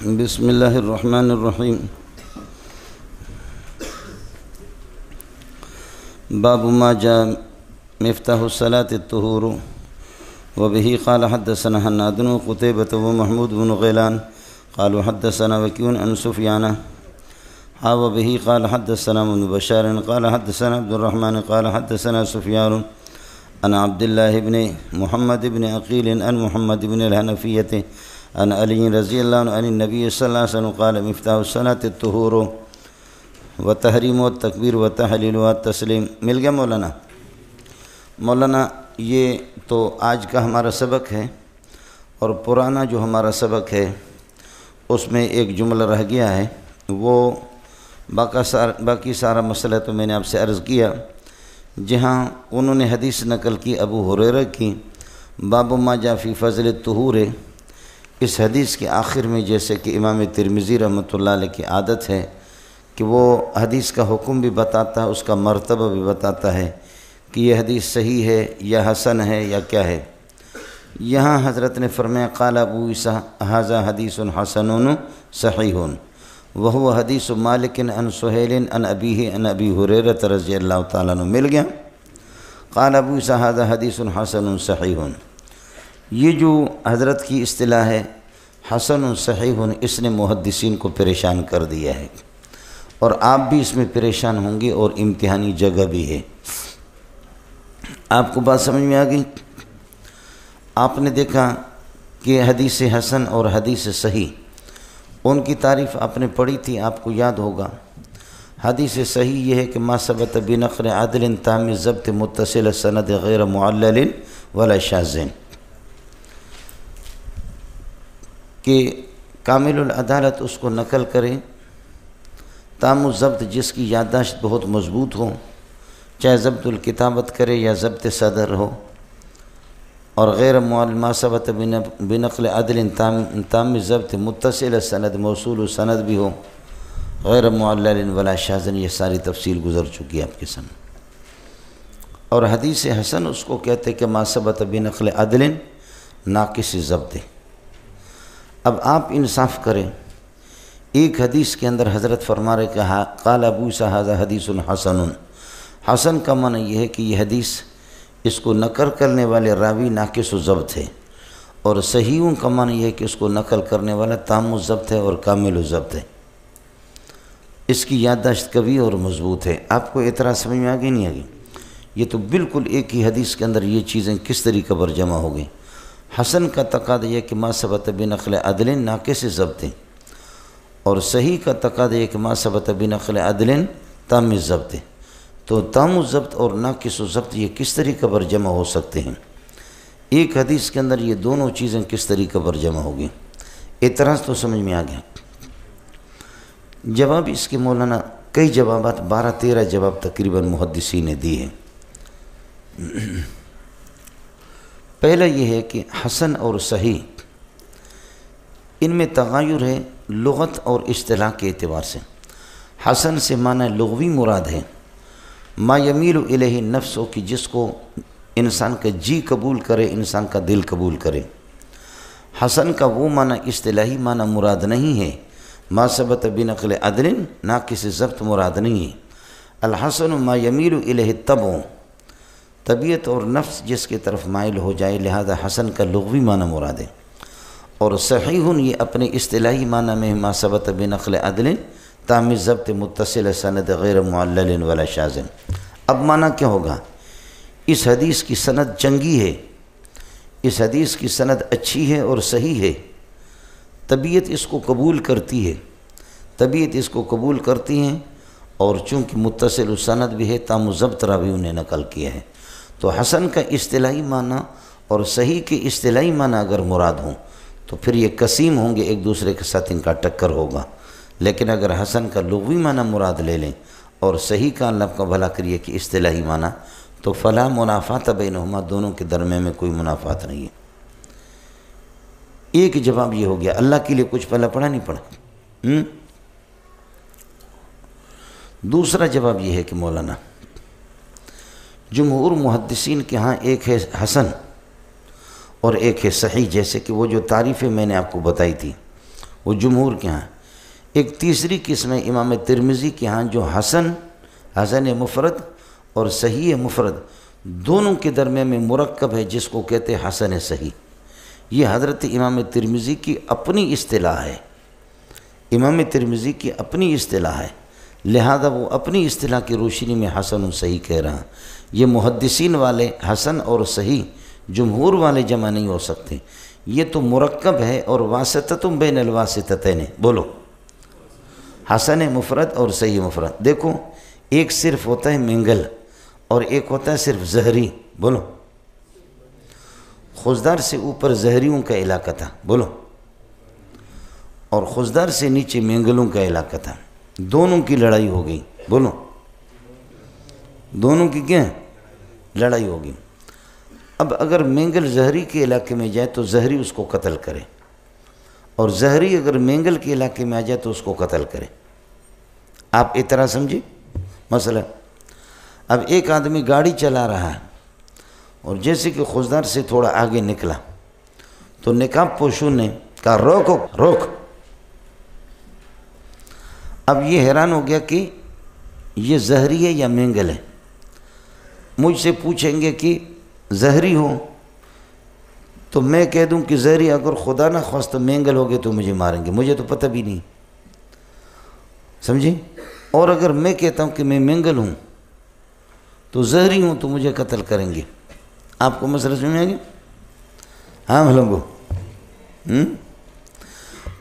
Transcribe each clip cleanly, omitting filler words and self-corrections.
بسم الله الرحمن الرحيم. باب ما جاء مفتاح الصلاة الطهور. وبه قال حدثنا هناد وقتيبة ومحمود بن غيلان قالوا حدثنا وكيع عن سفيان وبه قال حدثنا ابن بشار قال حدثنا عبد الرحمن قال حدثنا سفيان عن عبد الله بن محمد بن عقيل عن محمد بن الحنفية عن علي رضي الله عنه عن النبي صلى الله عليه وسلم قال مفتاح الصلاة الطهور وتحریم والتکبیر وتحلیل والتسلیم. مل گیا مولانا یہ تو آج کا ہمارا سبق ہے، اور پرانا جو ہمارا سبق ہے اس میں ایک جملہ رہ گیا ہے. وہ باقی سارا مسئلہ تو میں نے آپ سے عرض کیا، جہاں انہوں نے حدیث نقل کی ابو ہریرہ کی، باب ما جاء فی فضل الطہور. اس حدیث کے آخر میں جیسے کہ امام ترمذی رحمۃ اللہ علیہ کی عادت ہے کہ وہ حدیث کا حکم بھی بتاتا ہے، اس کا مرتبہ بھی بتاتا ہے کہ یہ حدیث صحیح ہے یا حسن ہے یا کیا ہے. یہاں حضرت نے فرمایا قال ابو عیسیٰ ھذا حدیث حسن صحیح وہو حدیث مالک عن سہیل عن ابیہ عن ابی ہریرہ رضی اللہ تعالیٰ عنہ. مل گیا. قال ابو عیسیٰ ھذا حدیث حسن صحیح. یہ جو حضرت کی اصطلاح ہے حسن صحیح، اس نے محدثین کو پریشان کر دیا ہے، اور آپ بھی اس میں پریشان ہوں گے، اور امتحانی جگہ بھی ہے. آپ کو بات سمجھ میں آ گئی؟ آپ نے دیکھا کہ حدیث حسن اور حدیث صحیح، ان کی تعریف آپ نے پڑھی تھی، آپ کو یاد ہوگا. حدیث صحیح یہ ہے کہ ما ثبت بنقل عدل تام ضبط متصل سند غیر معلل ولا شاذ، کہ کامل العدالت اس کو نقل کرے، تام الضبط جس کی یادداشت بہت مضبوط ہو، چاہے ضبط الکتابت کرے یا ضبط صدر ہو، اور غیر معلل ما ثبت بنقل عدل تام ضبط متصل سند موصول سند بھی ہو، غیر معلل ولا شاذ. یہ ساری تفصیل گزر چکی ہے آپ کے سامنے. اور حدیث حسن اس کو کہتے کہ ما ثبت بنقل عدل ناقص ضبط. اب آپ انصاف کریں، ایک حدیث کے اندر حضرت فرما رہے کہ قال ابو عیسیٰ ھذا حدیث حسن. حسن کا معنی یہ ہے کہ یہ حدیث اس کو نقل کرنے والے راوی ناقص و ضبط ہے، اور صحیحوں کا معنی یہ ہے کہ اس کو نقل کرنے والا تام و ضبط ہے اور کامل و ضبط ہے، اس کی یادداشت قوی اور مضبوط ہے. آپ کو اعتراض سمجھ میں آگئی نہیں آگئی؟ یہ تو بالکل ایک ہی حدیث کے اندر یہ چیزیں کس طریقے پر جمع ہو گئیں. حسن کا تقاضا یہ کہ ما ثبت بنقل عدل ناقص ضبط، اور صحیح کا تقاضا یہ کہ ما ثبت بنقل عدل تام الضبط. تو تام الضبط اور ناقص ضبط یہ کس طریقے پر جمع ہو سکتے ہیں؟ ایک حدیث کے اندر یہ دونوں چیزیں کس طریقے پر جمع ہوگی؟ اعتراض تو سمجھ میں آ گیا. جواب اس کے مولانا کئی جوابات 12-13 جواب تقریباً محدثین نے دی ہیں. پہلا یہ ہے کہ حسن اور صحیح ان میں تغیر ہے لغت اور اصطلاح کے اعتبار سے. حسن سے معنی لغوی مراد ہے ما یمیل الیہ النفس، کی جس کو انسان کا جی قبول کرے، انسان کا دل قبول کرے. حسن کا وہ معنی اصطلاحی معنی مراد نہیں ہے. ما ثبت بنقل عدل ناقص ضبط مراد نہیں ہے. الحسن ما یمیل الیہ الطبع، طبیعت اور نفس جس کی طرف مائل ہو جائے، لہذا حسن کا لغوی معنی مراد ہے. اور صحیح یہ اپنے اصطلاحی معنی میں ما ثبت بنقل عدل تام ضبط متصل سند غیر معلل ولا شاذ. اب معنی کیا ہوگا؟ اس حدیث کی سند چنگی ہے، اس حدیث کی سند اچھی ہے اور صحیح ہے، طبیعت اس کو قبول کرتی ہے، طبیعت اس کو قبول کرتی ہیں، اور چونکہ متصل سند بھی ہے، تام ضبط راویوں نے نقل کیا ہے. تو حسن کا اصطلاحی معنی اور صحیح کے اصطلاحی معنی اگر مراد ہوں تو پھر یہ قسیم ہوں گے، ایک دوسرے کے ساتھ ان کا ٹکر ہوگا. لیکن اگر حسن کا لغوی معنی مراد لے لیں اور صحیح کا اللہ کا بھلا کریے کہ اصطلاحی معنی، تو فلا منافات بینہما، دونوں کے درمیان میں کوئی منافات نہیں ہے. ایک جواب یہ ہو گیا. اللہ کے لیے کچھ پہلا پڑھا نہیں پڑھا؟ دوسرا جواب یہ ہے کہ مولانا جمہور محدثین کے ہاں ایک ہے حسن اور ایک ہے صحیح. جیسے کہ وہ جو تعریفیں میں نے آپ کو بتائی تھی وہ جمہور کے ہاں۔ ایک تیسری قسم ہے امام ترمذی کے ہاں جو حسن مفرد اور صحیح مفرد دونوں کے درمیان میں مرکب ہے، جس کو کہتے ہیں حسن صحیح۔ یہ حضرت امام ترمذی کی اپنی اصطلاح ہے، امام ترمذی کی اپنی اصطلاح ہے، لہذا وہ اپنی اصطلاح کی روشنی میں حسن و صحیح کہہ رہا ہے۔ یہ محدثین والے حسن اور صحیح جمہور والے جمع نہیں ہو سکتے، یہ تو مرکب ہے اور واسطۃ بین الواسطتین۔ بولو، حسن مفرد اور صحیح مفرد۔ دیکھو، ایک صرف ہوتا ہے منگل اور ایک ہوتا ہے صرف زہری۔ بولو، خضدار سے اوپر زہریوں کا علاقہ تھا، بولو، اور خضدار سے نیچے منگلوں کا علاقہ تھا، دونوں کی لڑائی ہو گئی۔ بولو، دونوں کی کیا لڑائی ہوگی؟ اب اگر مینگل زہری کے علاقے میں جائے تو زہری اس کو قتل کرے، اور زہری اگر مینگل کے علاقے میں آ جائے تو اس کو قتل کرے۔ آپ اطرح سمجھے مسئلہ؟ اب ایک آدمی گاڑی چلا رہا ہے اور جیسے کہ خضدار سے تھوڑا آگے نکلا تو نقاب پوشوں نے کہا روکو، روک۔ اب یہ حیران ہو گیا کہ یہ زہری ہے یا مینگل ہے۔ مجھ سے پوچھیں گے کہ زہری ہو تو میں کہہ دوں کہ زہری، اگر خدا نہ خواستہ مینگل ہوگے تو مجھے ماریں گے، مجھے تو پتہ بھی نہیں، سمجھے؟ اور اگر میں کہتا ہوں کہ میں مینگل ہوں تو زہری ہوں تو مجھے قتل کریں گے۔ آپ کو مسئلہ سمجھ آ گیا؟ ہاں لوگوں،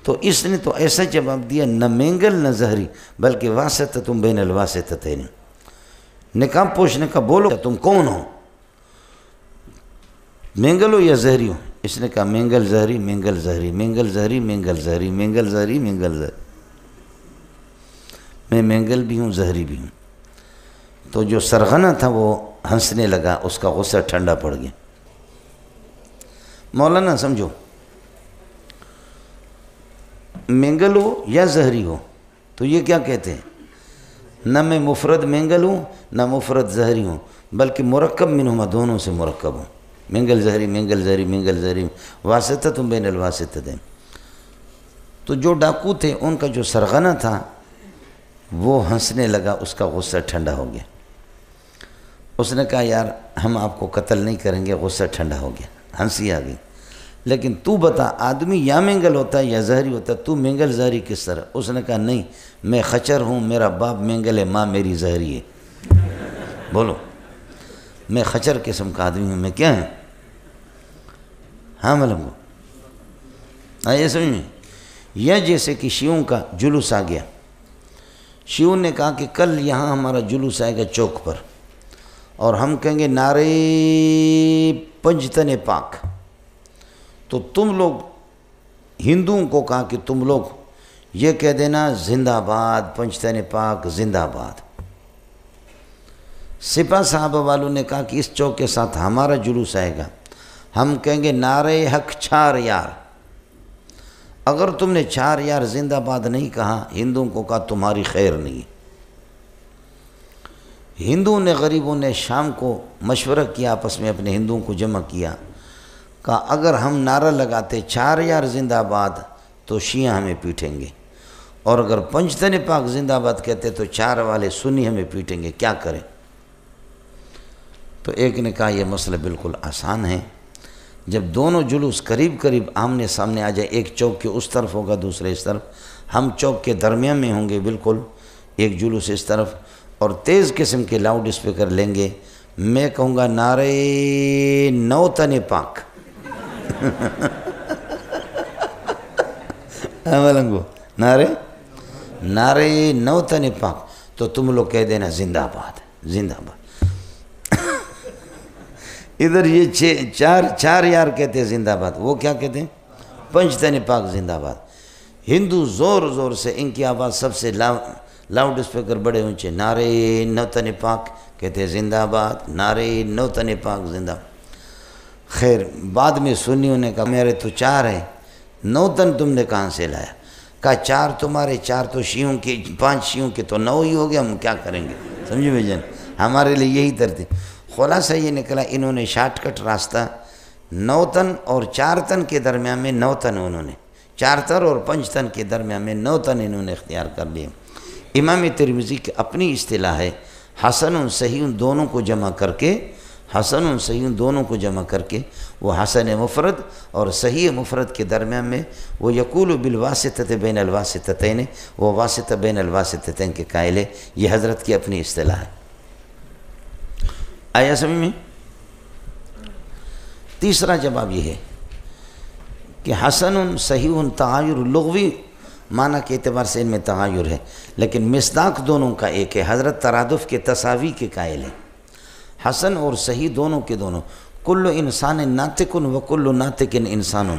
تو اس نے تو ایسا جواب دیا، نہ مینگل نہ زہری بلکہ واسطۃ بین الواسطتین۔ نقاب پوشنے کا بولو تم کون ہو، مینگل ہو یا زہری ہو؟ اس نے کہا مینگل زہری، مینگل زہری، مینگل زہری، مینگل زہری، مینگل زہری، مینگل زہری، میں مینگل بھی ہوں زہری بھی ہوں۔ تو جو سرغنہ تھا وہ ہنسنے لگا، اس کا غصہ ٹھنڈا پڑ گیا۔ مولانا سمجھو، مینگل ہو یا زہری ہو تو یہ کیا کہتے ہیں؟ نہ میں مفرد مینگل ہوں نہ مفرد زہری ہوں بلکہ مرکب منہما، دونوں سے مرکب ہوں، مینگل زہری، مینگل زہری، مینگل زہری، واسطۃ بین الواسطتین۔ تو جو ڈاکو تھے ان کا جو سرغنہ تھا وہ ہنسنے لگا، اس کا غصہ ٹھنڈا ہو گیا۔ اس نے کہا یار ہم آپ کو قتل نہیں کریں گے، غصہ ٹھنڈا ہو گیا، ہنسی آ گئی، لیکن تو بتا آدمی یا مینگل ہوتا ہے یا زہری ہوتا ہے، تو مینگل زہری کس طرح؟ اس نے کہا نہیں، میں خچر ہوں، میرا باپ مینگل ہے، ماں میری زہری ہے۔ بولو، میں خچر قسم کا آدمی ہوں، میں کیا ہے؟ ہاں ملنگو، آئیے سمجھ میں؟ یا جیسے کہ شیعوں کا جلوس آ گیا، شیعوں نے کہا کہ کل یہاں ہمارا جلوس آئے گا چوک پر اور ہم کہیں گے نعرے پنجتن پاک، تو تم لوگ ہندوؤں کو کہا کہ تم لوگ یہ کہہ دینا زندہ آباد پنجتن پاک زندہ آباد۔ سپاہ صحابہ والوں نے کہا کہ اس چوک کے ساتھ ہمارا جلوس آئے گا، ہم کہیں گے نعرے حق چھار یار۔ اگر تم نے چھار یار زندہ آباد نہیں کہا، ہندوؤں کو کہا تمہاری خیر نہیں۔ ہندوؤں نے، غریبوں نے شام کو مشورہ کیا، آپس میں اپنے ہندوؤں کو جمع کیا، کہا اگر ہم نعرہ لگاتے چھار یار زندہ آباد تو شیعہ ہمیں پیٹیں گے، اور اگر پنجتن پاک زندہ آباد کہتے تو چار والے سنی ہمیں پیٹیں گے، کیا کریں؟ تو ایک نے کہا یہ مسئلہ بالکل آسان ہے، جب دونوں جلوس قریب قریب آمنے سامنے آ جائے، ایک چوک کے اس طرف ہوگا دوسرے اس طرف، ہم چوک کے درمیان میں ہوں گے بالکل، ایک جلوس اس طرف، اور تیز قسم کے لاؤڈ اسپیکر لیں گے، میں کہوں گا نعرے نوتن پاک۔ ملنگو، نعرے نوتن پاک، تو تم لوگ کہہ دینا زندہ آباد زندہ آباد۔ ادھر یہ چار یار کہتے ہیں زندہ آباد، وہ کیا کہتے ہیں؟ پنجتن پاک زندہ آباد۔ ہندو زور زور سے، ان کی آواز سب سے لاؤڈ اسپیکر بڑے اونچے، نعرے نوتن پاک کہتے ہیں زندہ آباد، نعرے نوتن پاک زندہ آباد۔ خیر بعد میں سنیوں نے کہا میرے تو چار ہیں، نوتن تم نے کہاں سے لایا؟ کہا چار تمہارے، چار تو شیعوں کے، 5 شیعوں کے تو 9 ہی ہو گیا، ہم کیا کریں گے؟ سمجھے بھائی جان، ہمارے لیے یہی ترتیب۔ خلاصہ یہ نکلا انہوں نے شارٹ کٹ راستہ، 9 تن اور 4 تن کے درمیان میں 9 تن انہوں نے، 4 تن اور 5 تن کے درمیان میں 9 تن انہوں نے اختیار کر لیے۔ امام ترمذی کی اپنی اصطلاح ہے حسن صحیح دونوں کو جمع کر کے، حسن صحیح دونوں کو جمع کر کے وہ حسن مفرد اور صحیح مفرد کے درمیان میں وہ یقول بالواسطۃ بین الواسطتین، وہ واسطہ بین الواسطتین کے قائل ہے۔ یہ حضرت کی اپنی اصطلاح ہے۔ آیا سمجھ میں؟ تیسرا جواب یہ ہے کہ حسن صحیح تغیر لغوی معنی کے اعتبار سے ان میں تغیر ہے، لیکن مصداق دونوں کا ایک ہے۔ حضرت ترادف کے تساوی کے قائل ہیں۔ حسن اور صحیح دونوں کے دونوں، کل انسان ناطق و کل ناطق انسان،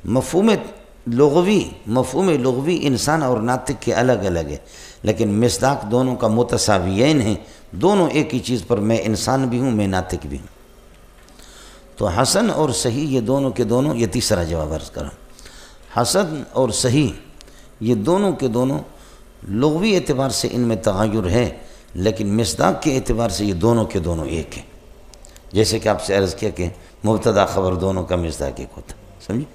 مفہوم لغوی انسان اور ناطق کے الگ الگ ہے، لیکن مصداق دونوں کا متساویین ہیں، دونوں ایک ہی چیز پر، میں انسان بھی ہوں میں ناطق بھی ہوں۔ تو حسن اور صحیح یہ دونوں کے دونوں، یہ تیسرا جواب عرض کرا، حسن اور صحیح یہ دونوں کے دونوں لغوی اعتبار سے ان میں تغیر ہے، لیکن مصداق کے اعتبار سے یہ دونوں کے دونوں ایک ہیں۔ جیسے کہ آپ سے عرض کیا کہ مبتدا خبر دونوں کا مصداق ایک ہوتا، سمجھے؟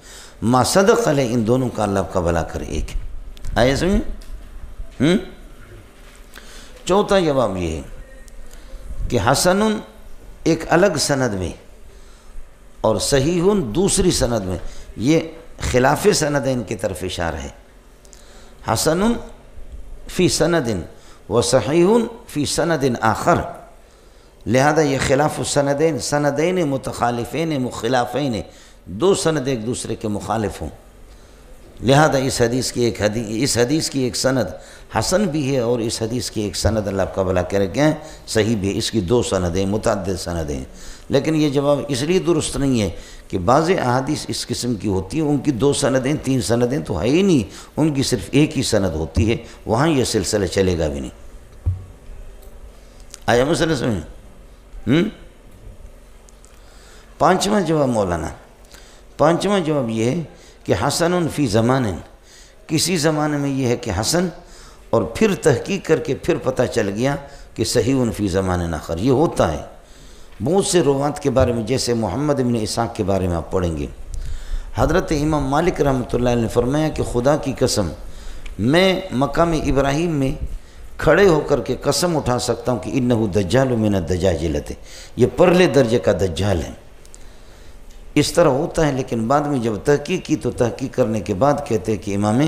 ما صدق علیہ ان دونوں کا اللہ آپ کا بھلا کرے ایک ہے۔ آئے سمجھے؟ چوتھا جواب یہ ہے کہ حسن ایک الگ سند میں اور صحیح دوسری سند میں، یہ خلاف سند ان کی طرف اشارہ ہے۔ حسن فی سند و صحیح فی سند آخر، لہذا یہ خلاف سندین متخالفین مخلافین، 2 سند ایک دوسرے کے مخالف ہوں، لہذا اس حدیث کی ایک سند حسن بھی ہے اور اس حدیث کی ایک سند اللہ کا بھلا کرے کیا ہے صحیح بھی ہے، اس کی 2 سندیں متعدد سندیں۔ لیکن یہ جواب اس لیے درست نہیں ہے کہ بعض احادیث اس قسم کی ہوتی ہیں، ان کی 2 سندیں 3 سندیں تو ہے ہی نہیں، ان کی صرف ایک ہی سند ہوتی ہے، وہاں یہ سلسلہ چلے گا بھی نہیں۔ آیا مسئلہ سمجھ؟ پانچواں جواب مولانا، پانچواں جواب یہ ہے کہ حسن فی زمان، کسی زمانے میں یہ ہے کہ حسن، اور پھر تحقیق کر کے پھر پتہ چل گیا کہ صحیح فی زمان آخر، یہ ہوتا ہے بہت سے روات کے بارے میں، جیسے محمد بن اسحاق کے بارے میں آپ پڑھیں گے۔ حضرت امام مالک رحمۃ اللہ علیہ نے فرمایا کہ خدا کی قسم میں مقام ابراہیم میں کھڑے ہو کر کے قسم اٹھا سکتا ہوں کہ انہ دجال من الدجاجلۃ، یہ پرلے درجے کا دجال ہے۔ اس طرح ہوتا ہے، لیکن بعد میں جب تحقیق کی تو تحقیق کرنے کے بعد کہتے ہیں کہ امام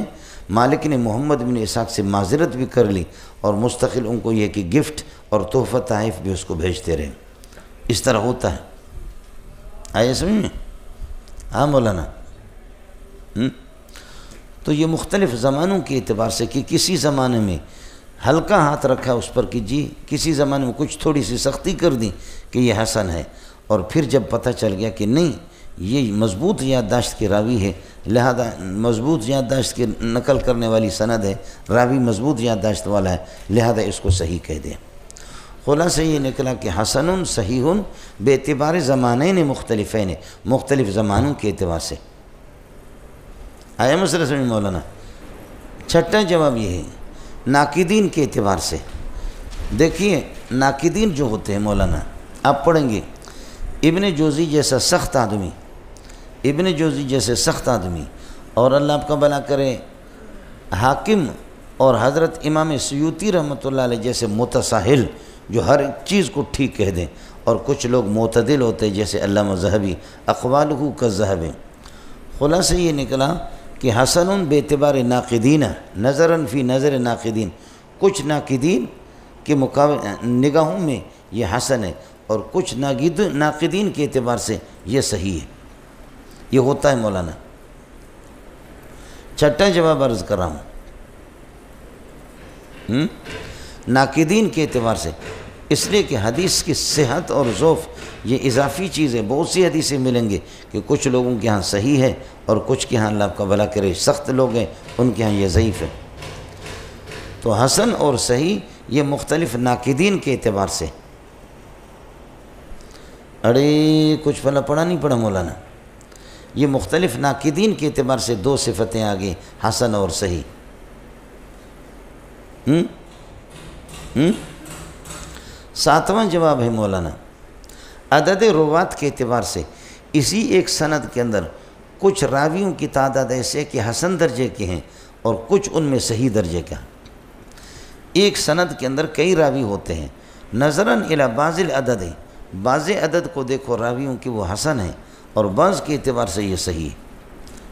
مالک نے محمد بن اسحاق سے معذرت بھی کر لی اور مستقل ان کو یہ کہ گفٹ اور تحفہ تحائف بھی اس کو بھیجتے رہے۔ اس طرح ہوتا ہے۔ آئے سمجھ میں؟ ہاں مولانا۔ تو یہ مختلف زمانوں کے اعتبار سے کہ کسی زمانے میں ہلکا ہاتھ رکھا اس پر کہ جی، کسی زمانے میں کچھ تھوڑی سی سختی کر دی کہ یہ حسن ہے، اور پھر جب پتہ چل گیا کہ نہیں یہ مضبوط یادداشت کے راوی ہے، لہذا مضبوط یادداشت کے نقل کرنے والی سند ہے، راوی مضبوط یادداشت والا ہے، لہذا اس کو صحیح کہہ دیں۔ خلاصہ یہ نکلا کہ حسن صحیح بے اعتبار زمانین مختلفین، مختلف زمانوں کے اعتبار سے۔ آیا مسئلہ سمجھ مولانا؟ چھٹا جواب یہ ہے ناقدین کے اعتبار سے۔ دیکھیے ناقدین جو ہوتے ہیں مولانا، آپ پڑھیں گے ابن جوزی جیسا سخت آدمی، ابن جوزی جیسے سخت آدمی، اور اللہ آپ کا بھلا کرے حاکم اور حضرت امام سیوطی رحمۃ اللہ علیہ جیسے متساہل جو ہر چیز کو ٹھیک کہہ دیں، اور کچھ لوگ معتدل ہوتے جیسے علامہ ذہبی، اقوالہ کالذہب۔ خلاصہ یہ نکلا کہ حسن بے اعتبار ناقدین، نظراً فی نظر ناقدین، کچھ ناقدین کے نگاہوں میں یہ حسن ہے، اور کچھ ناقدین کے اعتبار سے یہ صحیح ہے۔ یہ ہوتا ہے مولانا۔ چھٹا جواب عرض کر رہا ہوں، ناقدین کے اعتبار سے، اس لیے کہ حدیث کی صحت اور ضعف یہ اضافی چیز ہے۔ بہت سی حدیثیں ملیں گے کہ کچھ لوگوں کے ہاں صحیح ہے اور کچھ کے ہاں اللہ آپ کا بھلا کرے سخت لوگ ہیں، ان کے ہاں یہ ضعیف ہے۔ تو حسن اور صحیح یہ مختلف ناقدین کے اعتبار سے۔ ارے کچھ پھلا پڑھا نہیں پڑھا مولانا؟ یہ مختلف ناقدین کے اعتبار سے 2 صفتیں آگئی، حسن اور صحیح۔ ساتواں جواب ہے مولانا، عدد روات کے اعتبار سے اسی ایک سند کے اندر کچھ راویوں کی تعداد ایسے کہ حسن درجے کے ہیں اور کچھ ان میں صحیح درجے کا۔ ایک سند کے اندر کئی راوی ہوتے ہیں، نظراً الی بعض العدد، بعض عدد کو دیکھو راویوں کی وہ حسن ہیں اور بعض کے اعتبار سے یہ صحیح ہے۔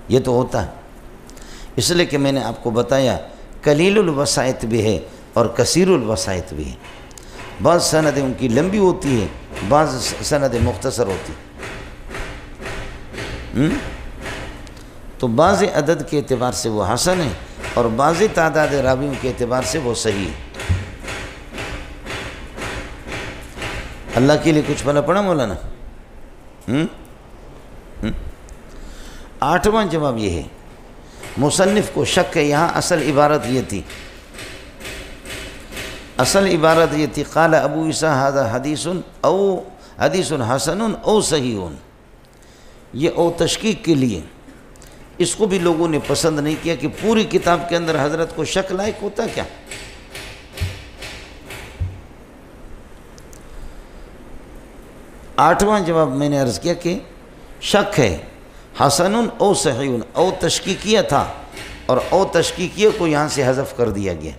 یہ تو ہوتا ہے، اس لیے کہ میں نے آپ کو بتایا قلیل الوسائط بھی ہے اور کثیر الوسائط بھی ہے۔ بعض سندیں ان کی لمبی ہوتی ہے، بعض سندیں مختصر ہوتی ہیں، تو بعض عدد کے اعتبار سے وہ حسن ہے اور بعض تعداد راویوں کے اعتبار سے وہ صحیح ہے۔ اللہ کے لیے کچھ بھلا پڑا مولانا؟ 8واں جواب یہ ہے، مصنف کو شک ہے یہاں، اصل عبارت یہ تھی، اصل عبارت یہ تھی قال ابو عیسیٰ ھذا حدیث حسن او صحیح، یہ او تشکیک کے لیے، اس کو بھی لوگوں نے پسند نہیں کیا کہ پوری کتاب کے اندر حضرت کو شک لائق ہوتا کیا؟ آٹھواں جواب میں نے عرض کیا کہ شک ہے حسن او صحیح، او تشکیکیہ تھا اور او تشکیکیہ کو یہاں سے حذف کر دیا گیا۔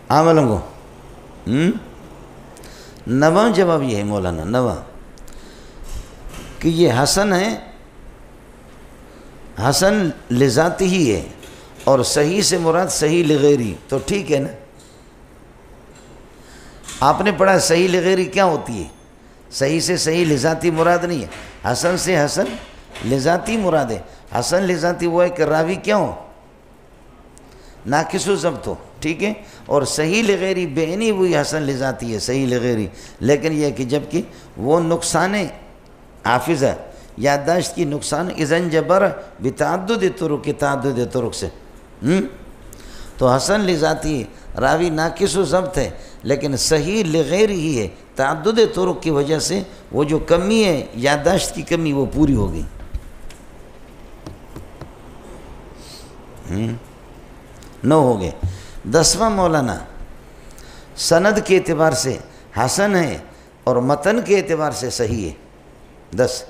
آملنگو 9واں جواب یہ ہے مولانا، 9واں کہ یہ حسن ہے، حسن لذاتی ہی ہے اور صحیح سے مراد صحیح لغیری، تو ٹھیک ہے نا؟ آپ نے پڑھا صحیح لغیری کیا ہوتی ہے؟ صحیح سے صحیح لذاتی مراد نہیں ہے، حسن سے حسن لذاتی مراد ہے۔ حسن لذاتی وہ ہے کہ راوی کیا ہو؟ ناقص و ضبط ہو، ٹھیک ہے، اور صحیح لغیری بینی وہی حسن لذاتی ہے، صحیح لغیری، لیکن یہ کہ جب کہ وہ نقصان حافظہ یادداشت کی نقصان اذن جبر بتعدد طرق، تعدد طرق سے، تو حسن لذاتی راوی ناقص و ضبط ہے لیکن صحیح لغیری ہی ہے، تعدد طرق کی وجہ سے وہ جو کمی ہے یادداشت کی کمی وہ پوری ہو گئی۔ 9 ہو گئے۔ 10واں مولانا سند کے اعتبار سے حسن ہے اور متن کے اعتبار سے صحیح ہے۔ 10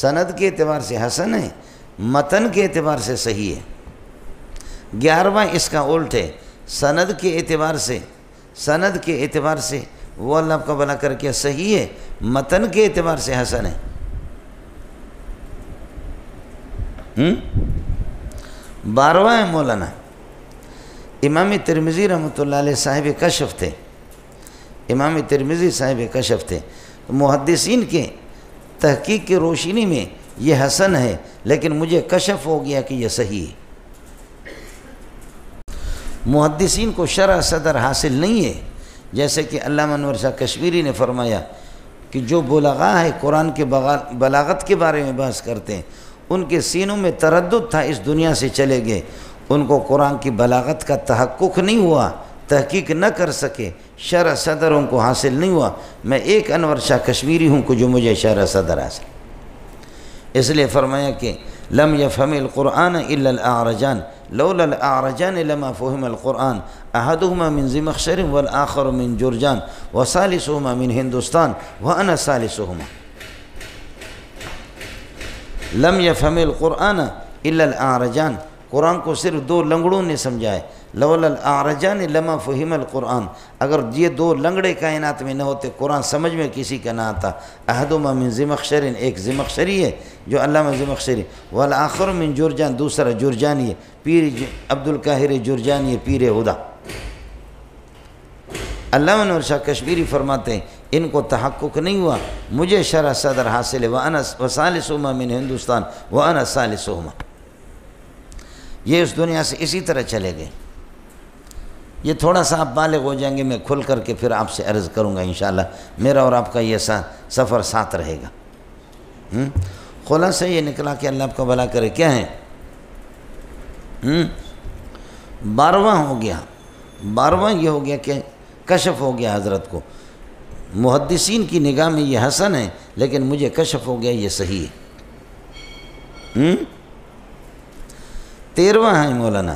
سند کے اعتبار سے حسن ہے، متن کے اعتبار سے صحیح ہے۔ 11واں اس کا الٹ ہے، سند کے اعتبار سے وہ اللہ کا بھلا کر کے صحیح ہے، متن کے اعتبار سے حسن ہے۔ 12واں ہے مولانا امام ترمذی رحمۃ اللہ علیہ صاحب کشف تھے، امام ترمذی صاحب کشف تھے، محدثین کے تحقیق کی روشنی میں یہ حسن ہے لیکن مجھے کشف ہو گیا کہ یہ صحیح ہے۔ محدثین کو شرح صدر حاصل نہیں ہے، جیسے کہ علامہ انور شاہ کشمیری نے فرمایا کہ جو بلغاء ہے قرآن کے بلاغت کے بارے میں بحث کرتے ہیں، ان کے سینوں میں تردد تھا، اس دنیا سے چلے گئے، ان کو قرآن کی بلاغت کا تحقق نہیں ہوا، تحقیق نہ کر سکے، شرح صدر ان کو حاصل نہیں ہوا۔ میں ایک انور شاہ کشمیری ہوں کہ جو مجھے شرح صدر حاصل، اس لیے فرمایا کہ لم يفهم القرآن الا الاعرجان لولا الاعرجان لما فهم القرآن احدهما من زمخشر والآخر من جرجان وثالثهما من ہندوستان وانا ثالثهما۔ لم يفهم القرآن الا الاعرجان، قرآن کو صرف 2 لنگڑوں نے سمجھا ہے، لولا الاعرجان لما فهم القرآن، اگر یہ 2 لنگڑے کائنات میں نہ ہوتے قرآن سمجھ میں کسی کا نہ آتا۔ احدهما من زمخشر، ایک زمخشری ہے جو علامہ زمخشری، والآخر من جرجان، دوسرا جرجانی ہے، پیر عبد القاہر جرجانی ہے، پیر ہدا۔ علامہ انور شاہ کشمیری فرماتے ہیں ان کو تحقق نہیں ہوا، مجھے شرح صدر حاصل ہے، وانا وثالثهما من ہندوستان وانا ثالثهما۔ یہ اس دنیا سے اسی طرح چلے گئے۔ یہ تھوڑا سا آپ بالغ ہو جائیں گے، میں کھل کر کے پھر آپ سے عرض کروں گا انشاءاللہ، میرا اور آپ کا یہ سفر ساتھ رہے گا۔ خلاصہ یہ نکلا کہ اللہ آپ کا بھلا کرے، کیا ہے 12واں ہو گیا، 12واں یہ ہو گیا کہ کشف ہو گیا حضرت کو، محدثین کی نگاہ میں یہ حسن ہے لیکن مجھے کشف ہو گیا یہ صحیح ہے۔ 13واں ہے مولانا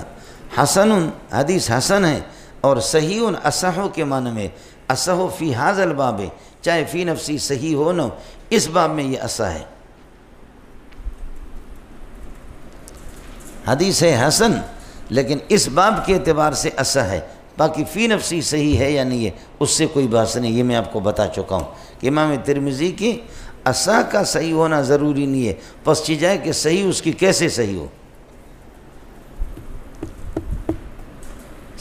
حسن، حدیث حسن ہے اور صحیح اصح کے معنی میں، اصح فی ھذا الباب، چاہے فی نفسی صحیح ہو نہ، اس باب میں یہ اصح ہے، حدیث ہے حسن لیکن اس باب کے اعتبار سے اصح ہے، باقی فی نفسی صحیح ہے یا نہیں ہے اس سے کوئی بحث نہیں۔ یہ میں آپ کو بتا چکا ہوں کہ امام ترمذی کی اصح کا صحیح ہونا ضروری نہیں ہے، پس چی جائے کہ صحیح اس کی کیسے صحیح ہو،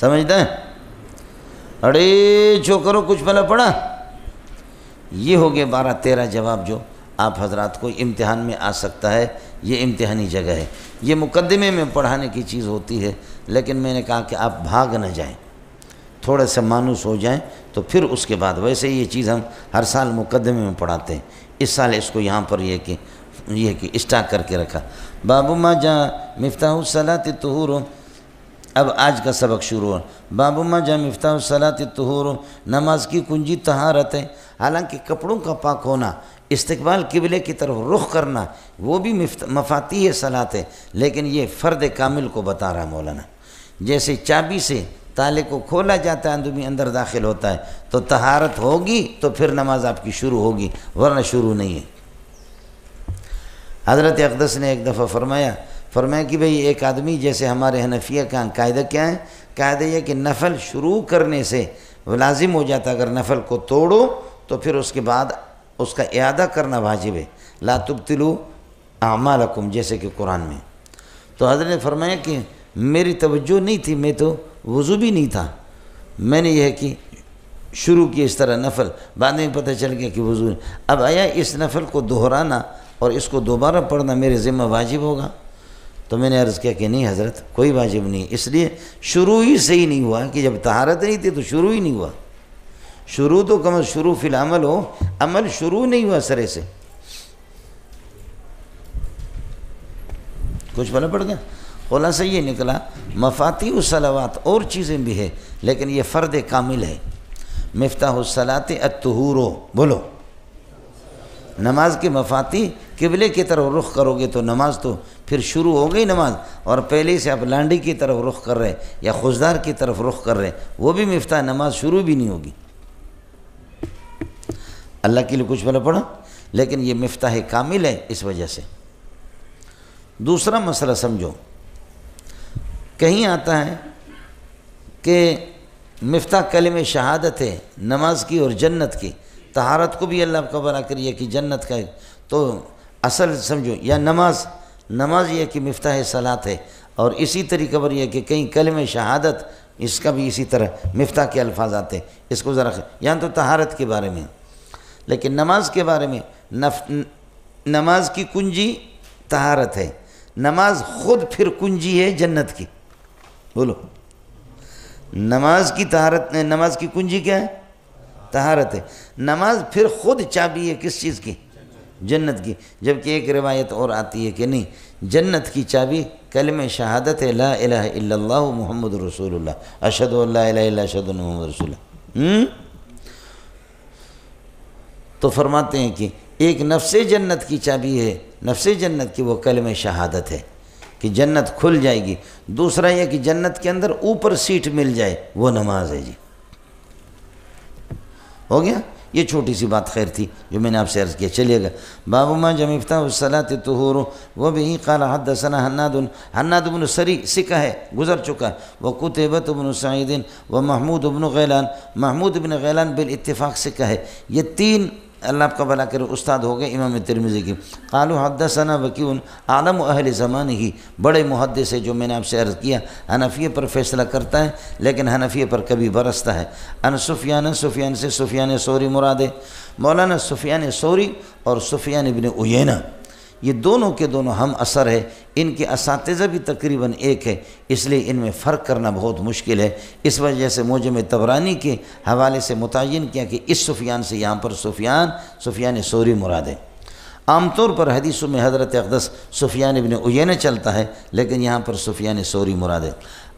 سمجھتے ہیں؟ اڑے جو کرو کچھ بھلا پڑا۔ یہ ہو گئے 12-13 جواب جو آپ حضرات کو امتحان میں آ سکتا ہے، یہ امتحانی جگہ ہے، یہ مقدمے میں پڑھانے کی چیز ہوتی ہے، لیکن میں نے کہا کہ آپ بھاگ نہ جائیں، تھوڑا سا مانوس ہو جائیں تو پھر اس کے بعد، ویسے یہ چیز ہم ہر سال مقدمے میں پڑھاتے ہیں، اس سال اس کو یہاں پر یہ کہ اسٹاک کر کے رکھا۔ باب ما جاء مفتاح الصلاۃ الطہور، اب آج کا سبق شروع ہو۔ باب ما جاء مفتاح الصلاۃ الطہور، نماز کی کنجی طہارت ہے، حالانکہ کپڑوں کا پاک ہونا، استقبال قبلے کی طرف رخ کرنا وہ بھی مفاتیح صلاۃ ہے، لیکن یہ فرد کامل کو بتا رہا مولانا۔ جیسے چابی سے تالے کو کھولا جاتا ہے، آدمی اندر داخل ہوتا ہے، تو طہارت ہوگی تو پھر نماز آپ کی شروع ہوگی، ورنہ شروع نہیں ہے۔ حضرت اقدس نے ایک دفعہ فرمایا کہ بھئی ایک آدمی، جیسے ہمارے حنفیہ کا قاعدہ کیا ہے؟ قاعدہ یہ کہ نفل شروع کرنے سے لازم ہو جاتا ہے، اگر نفل کو توڑو تو پھر اس کے بعد اس کا اعادہ کرنا واجب ہے، لا تبطلوا اعمالکم، جیسے کہ قرآن میں۔ تو حضرت نے فرمایا کہ میری توجہ نہیں تھی، میں تو وضو بھی نہیں تھا، میں نے یہ کہ شروع کی اس طرح نفل، بعد میں پتہ چل گیا کہ وضو نہیں، اب آیا اس نفل کو دہرانا اور اس کو دوبارہ پڑھنا میرے ذمہ واجب ہوگا؟ تو میں نے عرض کیا کہ نہیں حضرت، کوئی واجب نہیں، اس لیے شروع ہی صحیح نہیں ہوا کہ جب طہارت نہیں تھی تو شروع ہی نہیں ہوا، شروع تو کم از شروع فی العمل ہو، عمل شروع نہیں ہوا سرے سے، کچھ بھلا پڑ گیا۔ خلاصہ یہ نکلا مفاتیح الصلوات اور چیزیں بھی ہے، لیکن یہ فرد کامل ہے۔ مفتاح الصلاۃ الطہور، بولو، نماز کے مفاتیح، قبلے کی طرف رخ کرو گے تو نماز تو پھر شروع ہو گئی نماز، اور پہلے سے آپ لانڈی کی طرف رخ کر رہے یا خوشدار کی طرف رخ کر رہے، وہ بھی مفتاح، نماز شروع بھی نہیں ہوگی۔ اللہ کے لیے کچھ بھلا پڑا، لیکن یہ مفتاح کامل ہے اس وجہ سے۔ دوسرا مسئلہ سمجھو، کہیں آتا ہے کہ مفتاح کلمہ شہادت ہے نماز کی اور جنت کی، طہارت کو بھی اللہ کا بنا کریے کہ جنت کا ہے، تو اصل سمجھو یا نماز یہ کہ مفتاح صلاۃ ہے، اور اسی طریقے پر یہ کہ کہیں کلمہ شہادت اس کا بھی اسی طرح مفتاح کے الفاظ آتے ہیں، اس کو ذرا یہاں تو طہارت کے بارے میں، لیکن نماز کے بارے میں نماز کی کنجی طہارت ہے، نماز خود پھر کنجی ہے جنت کی، بولو، نماز کی طہارت، نماز کی کنجی کیا ہے؟ طہارت ہے، نماز پھر خود چابی ہے کس چیز کی؟ جنت کی، جبکہ ایک روایت اور آتی ہے کہ نہیں، جنت کی چابی کلمہ شہادت ہے، لا الہ الا اللہ محمد رسول اللہ، اشہد ان لا الہ الا اشہد ان محمد رسول اللہ۔ تو فرماتے ہیں کہ ایک نفس جنت کی چابی ہے، نفس جنت کی وہ کلمہ شہادت ہے کہ جنت کھل جائے گی، دوسرا یہ کہ جنت کے اندر اوپر سیٹ مل جائے، وہ نماز ہے جی۔ ہو گیا، یہ چھوٹی سی بات خیر تھی جو میں نے آپ سے عرض کیا، چلیے گا۔ باب ما جاء مفتاح الصلاۃ الطہور وبہ قال حدثنا حناد بن سری سکہ ہے، گزر چکا ہے، وقتیبۃ بن سعید ومحمود بن غیلان، محمود بن غیلان بالاتفاق سکہ ہے، یہ تین اللہ آپ کا بھلا کرے استاد ہو گئے امام ترمذی کی۔ قالوا حدثنا وکیع اعلم اہل زمانہ، بڑے محدث ہے جو میں نے آپ سے عرض کیا، حنفیہ پر فیصلہ کرتا ہے لیکن حنفیہ پر کبھی برستا ہے۔ ان سفیان سے سفیان ثوری مراد ہے، مولانا سفیان ثوری اور سفیان ابن عیینہ، یہ دونوں کے دونوں ہم اثر ہے، ان کے اساتذہ بھی تقریباً ایک ہے، اس لیے ان میں فرق کرنا بہت مشکل ہے، اس وجہ سے معجم طبرانی کے حوالے سے متعین کیا کہ اس سفیان سے یہاں پر سفیان ثوری مراد ہے۔ عام طور پر حدیثوں میں حضرت اقدس سفیان ابن عیینہ چلتا ہے، لیکن یہاں پر سفیان ثوری مراد ہے۔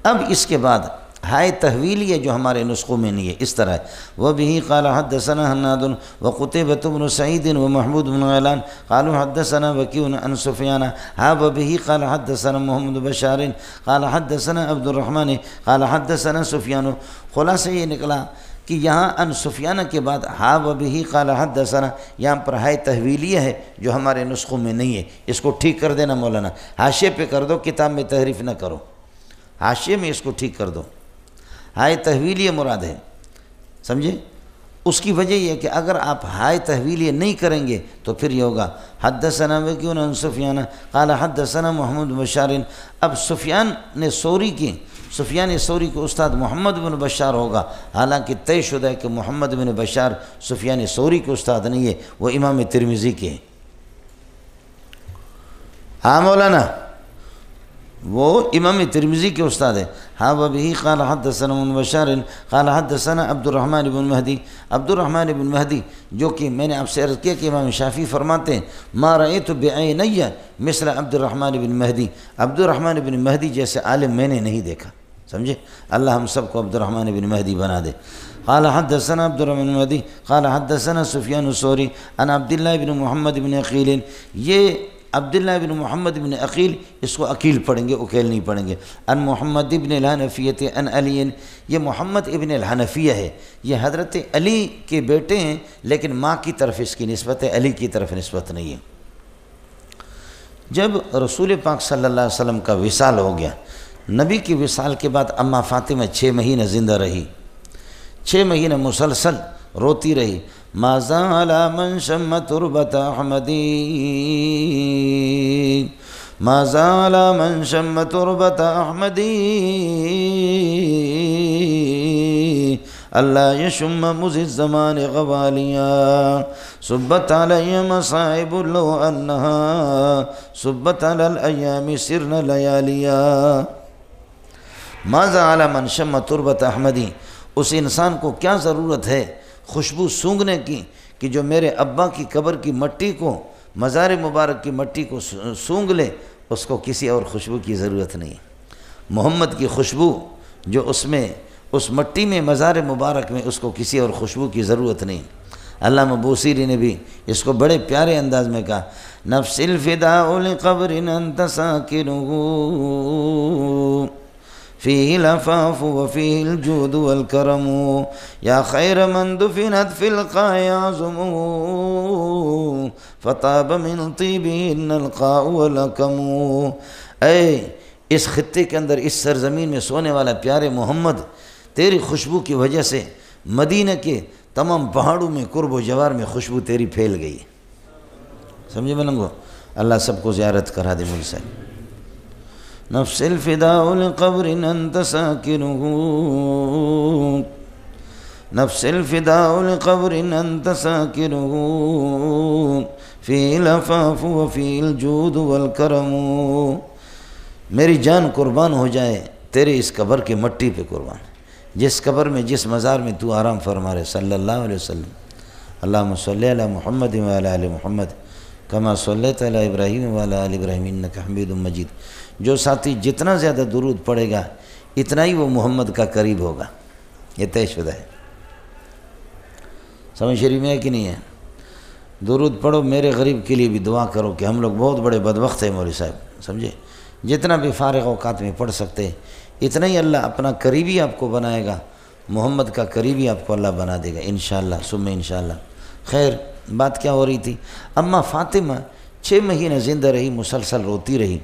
اب اس کے بعد ہائے تحویلی ہے جو ہمارے نسخوں میں نہیں ہے، اس طرح ہے، وبہ قال حدثنا حناد وقتیبۃ بن سعید ومحمود بن غیلان قالوا حدثنا وکیع عن سفیان وبہ قال حدثنا محمد بشار قال حدثنا عبد الرحمن قال حدثنا سفیان۔ خلاصہ یہ نکلا کہ یہاں ان سفیانہ کے بعد ہا و بہی قال حدثنا، یہاں پر ہائے تحویلیہ ہے جو ہمارے نسخوں میں نہیں ہے، اس کو ٹھیک کر دینا مولانا، حاشیے پہ کر دو، کتاب میں تحریف نہ کرو، حاشیے میں اس کو ٹھیک کر دو، ہائے تحویلیہ مراد ہے، سمجھے؟ اس کی وجہ یہ ہے کہ اگر آپ ہائے تحویلیہ نہیں کریں گے تو پھر یہ ہوگا حدثنا وکیع عن سفیان قال حدثنا محمد بن بشار۔ اب سفیان ثوری کے استاد محمد بن بشار ہوگا، حالانکہ طے شدہ ہے کہ محمد بن بشار سفیان ثوری کے استاد نہیں ہے، وہ امام ترمذی کے ہیں۔ ہاں مولانا، وہ امام ترمذی کے استاد ہے۔ ہاں وبہ قال حدثنا ابن بشار قال حدثنا عبد الرحمن بن مہدی، جو کہ میں نے آپ سے عرض کیا کہ امام شافعی فرماتے ہیں ما رأیت بعینی مثل عبد الرحمن بن مہدی جیسے عالم میں نے نہیں دیکھا، سمجھے؟ اللہ ہم سب کو عبد الرحمن بن مہدی بنا دے۔ قال حدثنا عبد الرحمن بن مہدی قال حدثنا سفیان الثوری عن عبداللہ بن محمد بن عقیل، یہ عبداللہ بن محمد بن عقیل، اس کو عقیل پڑھیں گے، اکیل نہیں پڑھیں گے۔ ان محمد ابن الحنفیۃ ان علی، یہ محمد ابن الحنفیہ ہے، یہ حضرت علی کے بیٹے ہیں، لیکن ماں کی طرف اس کی نسبت ہے، علی کی طرف نسبت نہیں ہے۔ جب رسول پاک صلی اللہ علیہ وسلم کا وصال ہو گیا، نبی کی وصال کے بعد اماں فاطمہ 6 مہینے زندہ رہی، 6 مہینے مسلسل روتی رہی۔ ما زال من شم تربت احمدی، ما زال من شم تربت احمدی، اللہ یشم مز الزمان غوالیا، صبت علی مصائب لو انہا صبت علی الایام سرن لیالیا۔ ما زال من شم تربت احمدی، اس انسان کو کیا ضرورت ہے خوشبو سونگھنے کی کہ جو میرے ابا کی قبر کی مٹی کو، مزار مبارک کی مٹی کو سونگھ لے، اس کو کسی اور خوشبو کی ضرورت نہیں۔ محمد کی خوشبو جو اس میں، اس مٹی میں، مزار مبارک میں، اس کو کسی اور خوشبو کی ضرورت نہیں۔ علامہ بوصیری نے بھی اس کو بڑے پیارے انداز میں کہا، نفس الفداء لقبر انت ساکنہ فيه العفاف وفيه الجود والكرم يا خير من دفنت في القاع يعظم فطاب من طيبهن القاء والأكم۔ اے اس خطے کے اندر، اس سرزمین میں سونے والا پیارے محمد، تیری خوشبو کی وجہ سے مدینہ کے تمام پہاڑوں میں، قرب و جوار میں خوشبو تیری پھیل گئی، سمجھے بلنگو؟ اللہ سب کو زیارت کرا دے مجھ سے۔ نفس الفداء لقبر انت ساکنہ، نفس الفداء لقبر انت ساکنہ فی العفاف وفی الجود والکرم۔ میری جان قربان ہو جائے تیرے اس قبر کی مٹی پہ قربان، جس قبر میں، جس مزار میں تو آرام فرما رہے صلی اللہ علیہ وسلم۔ اللہم صلی علی محمد وعلی آل محمد کما صلیت علی ابراہیم وعلی آل ابراہیم انک حمید مجید۔ جو ساتھی جتنا زیادہ درود پڑھے گا اتنا ہی وہ محمد کا قریب ہوگا، یہ طے شدہ ہے۔ سمجھ شریف میں ہے کہ نہیں ہے؟ درود پڑھو، میرے غریب کے لیے بھی دعا کرو کہ ہم لوگ بہت بڑے بدبخت ہیں مولوی صاحب، سمجھے؟ جتنا بھی فارغ اوقات میں پڑھ سکتے اتنا ہی اللہ اپنا قریبی آپ کو بنائے گا، محمد کا قریبی آپ کو اللہ بنا دے گا انشاءاللہ ثم انشاءاللہ۔ خیر، بات کیا ہو رہی تھی؟ اماں فاطمہ 6 مہینے زندہ رہی، مسلسل روتی رہی۔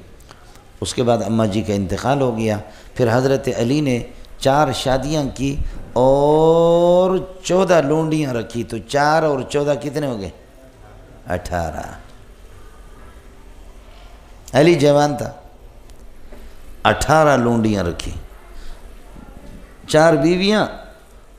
اس کے بعد اماں جی کا انتقال ہو گیا۔ پھر حضرت علی نے 4 شادیاں کی اور 14 لونڈیاں رکھی، تو 4 اور 14 کتنے ہو گئے؟ 18۔ علی جوان تھا، 18 لونڈیاں رکھی، 4 بیویاں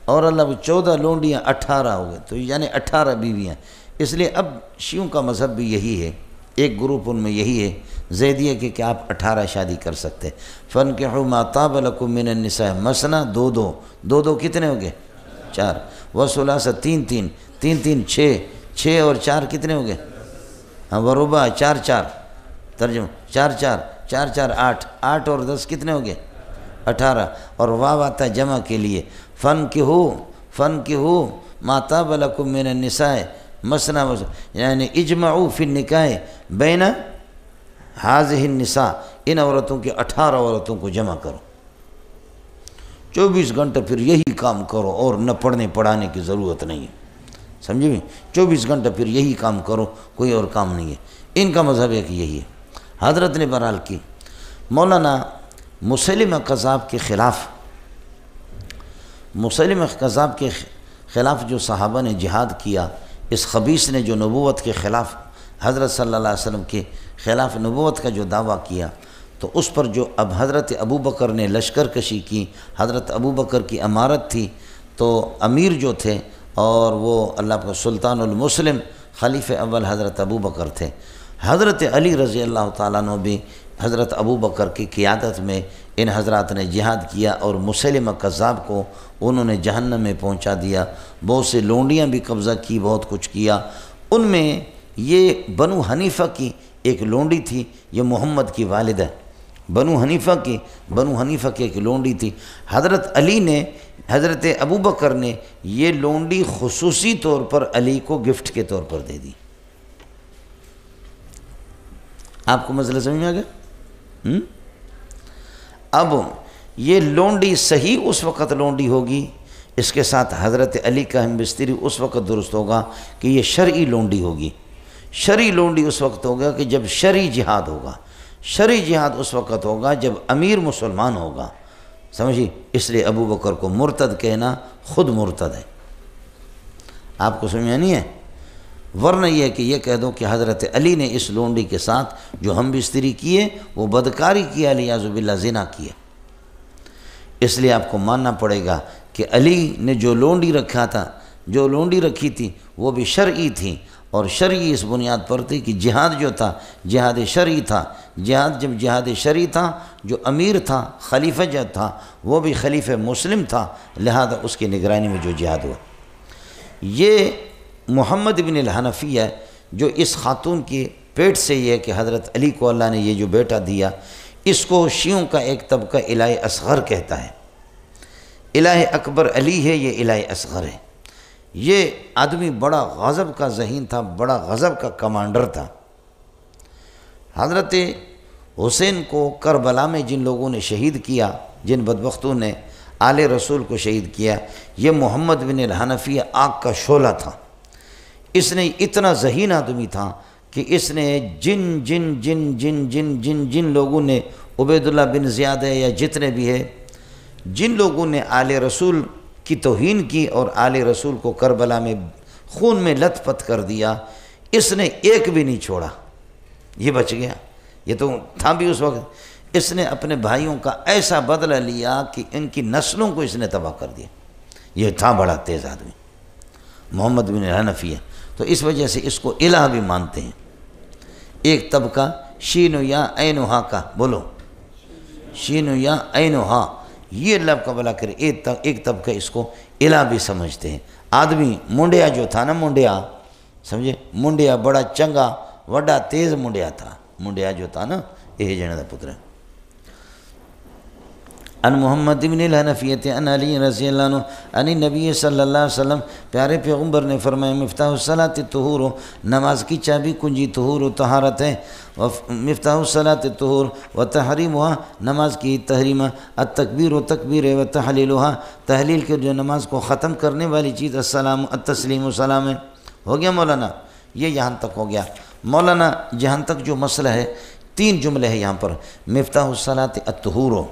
اور اللہ 14 لونڈیاں، 18 ہو گئے، تو یعنی 18 بیویاں۔ اس لیے اب شیعوں کا مذہب بھی یہی ہے، ایک گروپ ان میں یہی ہے زیدیہ کے کہ آپ 18 شادی کر سکتے۔ فَانْكِحُوا مَا طَابَ لَكُم مِّنَ النِّسَاءِ مَثْنَىٰ، 2 کتنے ہو گئے؟ 4، وَثُلَاثَ 3، 3 6 اور 4 کتنے ہو گئے؟ ہاں، وَرُبَاع 4 ترجمہ، 4 8 اور 10 کتنے ہو گئے؟ 18۔ اور واو آتا ہے جمع کے لیے، فَانْكِحُوا مَا طَابَ لَكُم مِّنَ النِّسَاءِ مَثْنَىٰ، یعنی اجمعوا فی النکاح بین ہذہ النساء، ان عورتوں کے 18 عورتوں کو جمع کرو۔ 24 گھنٹے پھر یہی کام کرو اور نہ پڑھنے پڑھانے کی ضرورت نہیں ہے، سمجھے بھی؟ 24 گھنٹے پھر یہی کام کرو، کوئی اور کام نہیں ہے۔ ان کا مذہب ہے کہ یہی ہے۔ حضرت نے بہرحال کی مولانا مسیلمہ کذاب کے خلاف جو صحابہ نے جہاد کیا، اس خبیث نے جو نبوت کے خلاف، حضرت صلی اللہ علیہ وسلم کے خلاف نبوت کا جو دعویٰ کیا، تو اس پر جو اب حضرت ابو بکر نے لشکر کشی کی، حضرت ابو بکر کی امارت تھی، تو امیر جو تھے اور وہ اللہ کا سلطان المسلم خلیفہ اول حضرت ابو بکر تھے۔ حضرت علی رضی اللہ تعالیٰ عنہ بھی حضرت ابو بکر کی قیادت میں ان حضرات نے جہاد کیا اور مسیلمہ کذاب کو انہوں نے جہنم میں پہنچا دیا۔ بہت سے لونڈیاں بھی قبضہ کی، بہت کچھ کیا۔ ان میں یہ بنو حنیفہ کی ایک لونڈی تھی، یہ محمد کی والدہ، بنو حنیفہ کی ایک لونڈی تھی۔ حضرت علی نے، حضرت ابو بکر نے یہ لونڈی خصوصی طور پر علی کو گفٹ کے طور پر دے دی۔ آپ کو مسئلہ سمجھ میں آ گیا؟ اب یہ لونڈی صحیح اس وقت لونڈی ہوگی، اس کے ساتھ حضرت علی کا ہمبستری اس وقت درست ہوگا کہ یہ شرعی لونڈی ہوگی۔ شرعی لونڈی اس وقت ہوگا کہ جب شرعی جہاد ہوگا، شرعی جہاد اس وقت ہوگا جب امیر مسلمان ہوگا، سمجھی؟ اس لیے ابو بکر کو مرتد کہنا خود مرتد ہے۔ آپ کو سمجھ میں نہیں ہے؟ ورنہ یہ ہے کہ یہ کہہ دو کہ حضرت علی نے اس لونڈی کے ساتھ جو ہم بستری کیے وہ بدکاری کیا، علیاذ باللہ زنا کیا۔ اس لیے آپ کو ماننا پڑے گا کہ علی نے جو لونڈی رکھی تھی وہ بھی شرعی تھی، اور شرعی اس بنیاد پر تھی کہ جہاد جو تھا جہاد شرعی تھا۔ جب جہاد شرعی تھا، جو امیر تھا، خلیفہ جو تھا، وہ بھی خلیفہ مسلم تھا، لہذا اس کی نگرانی میں جو جہاد ہوا۔ یہ محمد بن الحنفیہ جو اس خاتون کے پیٹ سے یہ کہ حضرت علی کو اللہ نے یہ جو بیٹا دیا، اس کو شیعوں کا ایک طبقہ الہ اصغر کہتا ہے۔ الہ اکبر علی ہے، یہ الہ اصغر ہے۔ یہ آدمی بڑا غضب کا ذہین تھا، بڑا غضب کا کمانڈر تھا۔ حضرت حسین کو کربلا میں جن لوگوں نے شہید کیا، جن بدبختوں نے آل رسول کو شہید کیا، یہ محمد بن الحنفیہ آگ کا شعلہ تھا۔ اس نے اتنا ذہین آدمی تھا کہ اس نے جن لوگوں نے عبیداللہ بن زیاد ہے یا جتنے بھی ہے، جن لوگوں نے آل رسول کی توہین کی اور آل رسول کو کربلا میں خون میں لت پت کر دیا، اس نے ایک بھی نہیں چھوڑا۔ یہ بچ گیا، یہ تو تھا بھی اس وقت۔ اس نے اپنے بھائیوں کا ایسا بدلہ لیا کہ ان کی نسلوں کو اس نے تباہ کر دیا۔ یہ تھا بڑا تیز آدمی محمد بن الحنفیہ، تو اس وجہ سے اس کو الہ بھی مانتے ہیں۔ ایک طبقہ شین و یا عین و ہا کا، بولو شین و یا عین و ہا، یہ اللہ کا بھلا کرے، ایک طبقہ اس کو الہ بھی سمجھتے ہیں۔ آدمی منڈیا جو تھا نا، منڈیا سمجھے، منڈیا بڑا چنگا وڈا تیز منڈیا تھا، منڈیا جو تھا نا، یہ جنہ دا پتر ہے۔ ان محمد بن الحنفیہ ان علی رضی اللہ عنہ ان نبی صلی اللہ علیہ وسلم، پیارے پیغمبر نے فرمایا مفتاح الصلاۃ طہور، نماز کی چابی کنجی طہور و طہارت ہے، مفتاح الصلاۃ طہور و تحریمها، نماز کی تحریم، التکبیر و تکبیر و تحلیلها، تحلیل کے جو نماز کو ختم کرنے والی چیز، السلام التسلیم و سلام ہے۔ ہو گیا مولانا، یہ یہاں تک ہو گیا مولانا۔ جہاں تک جو مسئلہ ہے، 3 جملے ہیں یہاں پر، مفتاح الصلاۃ الطہور،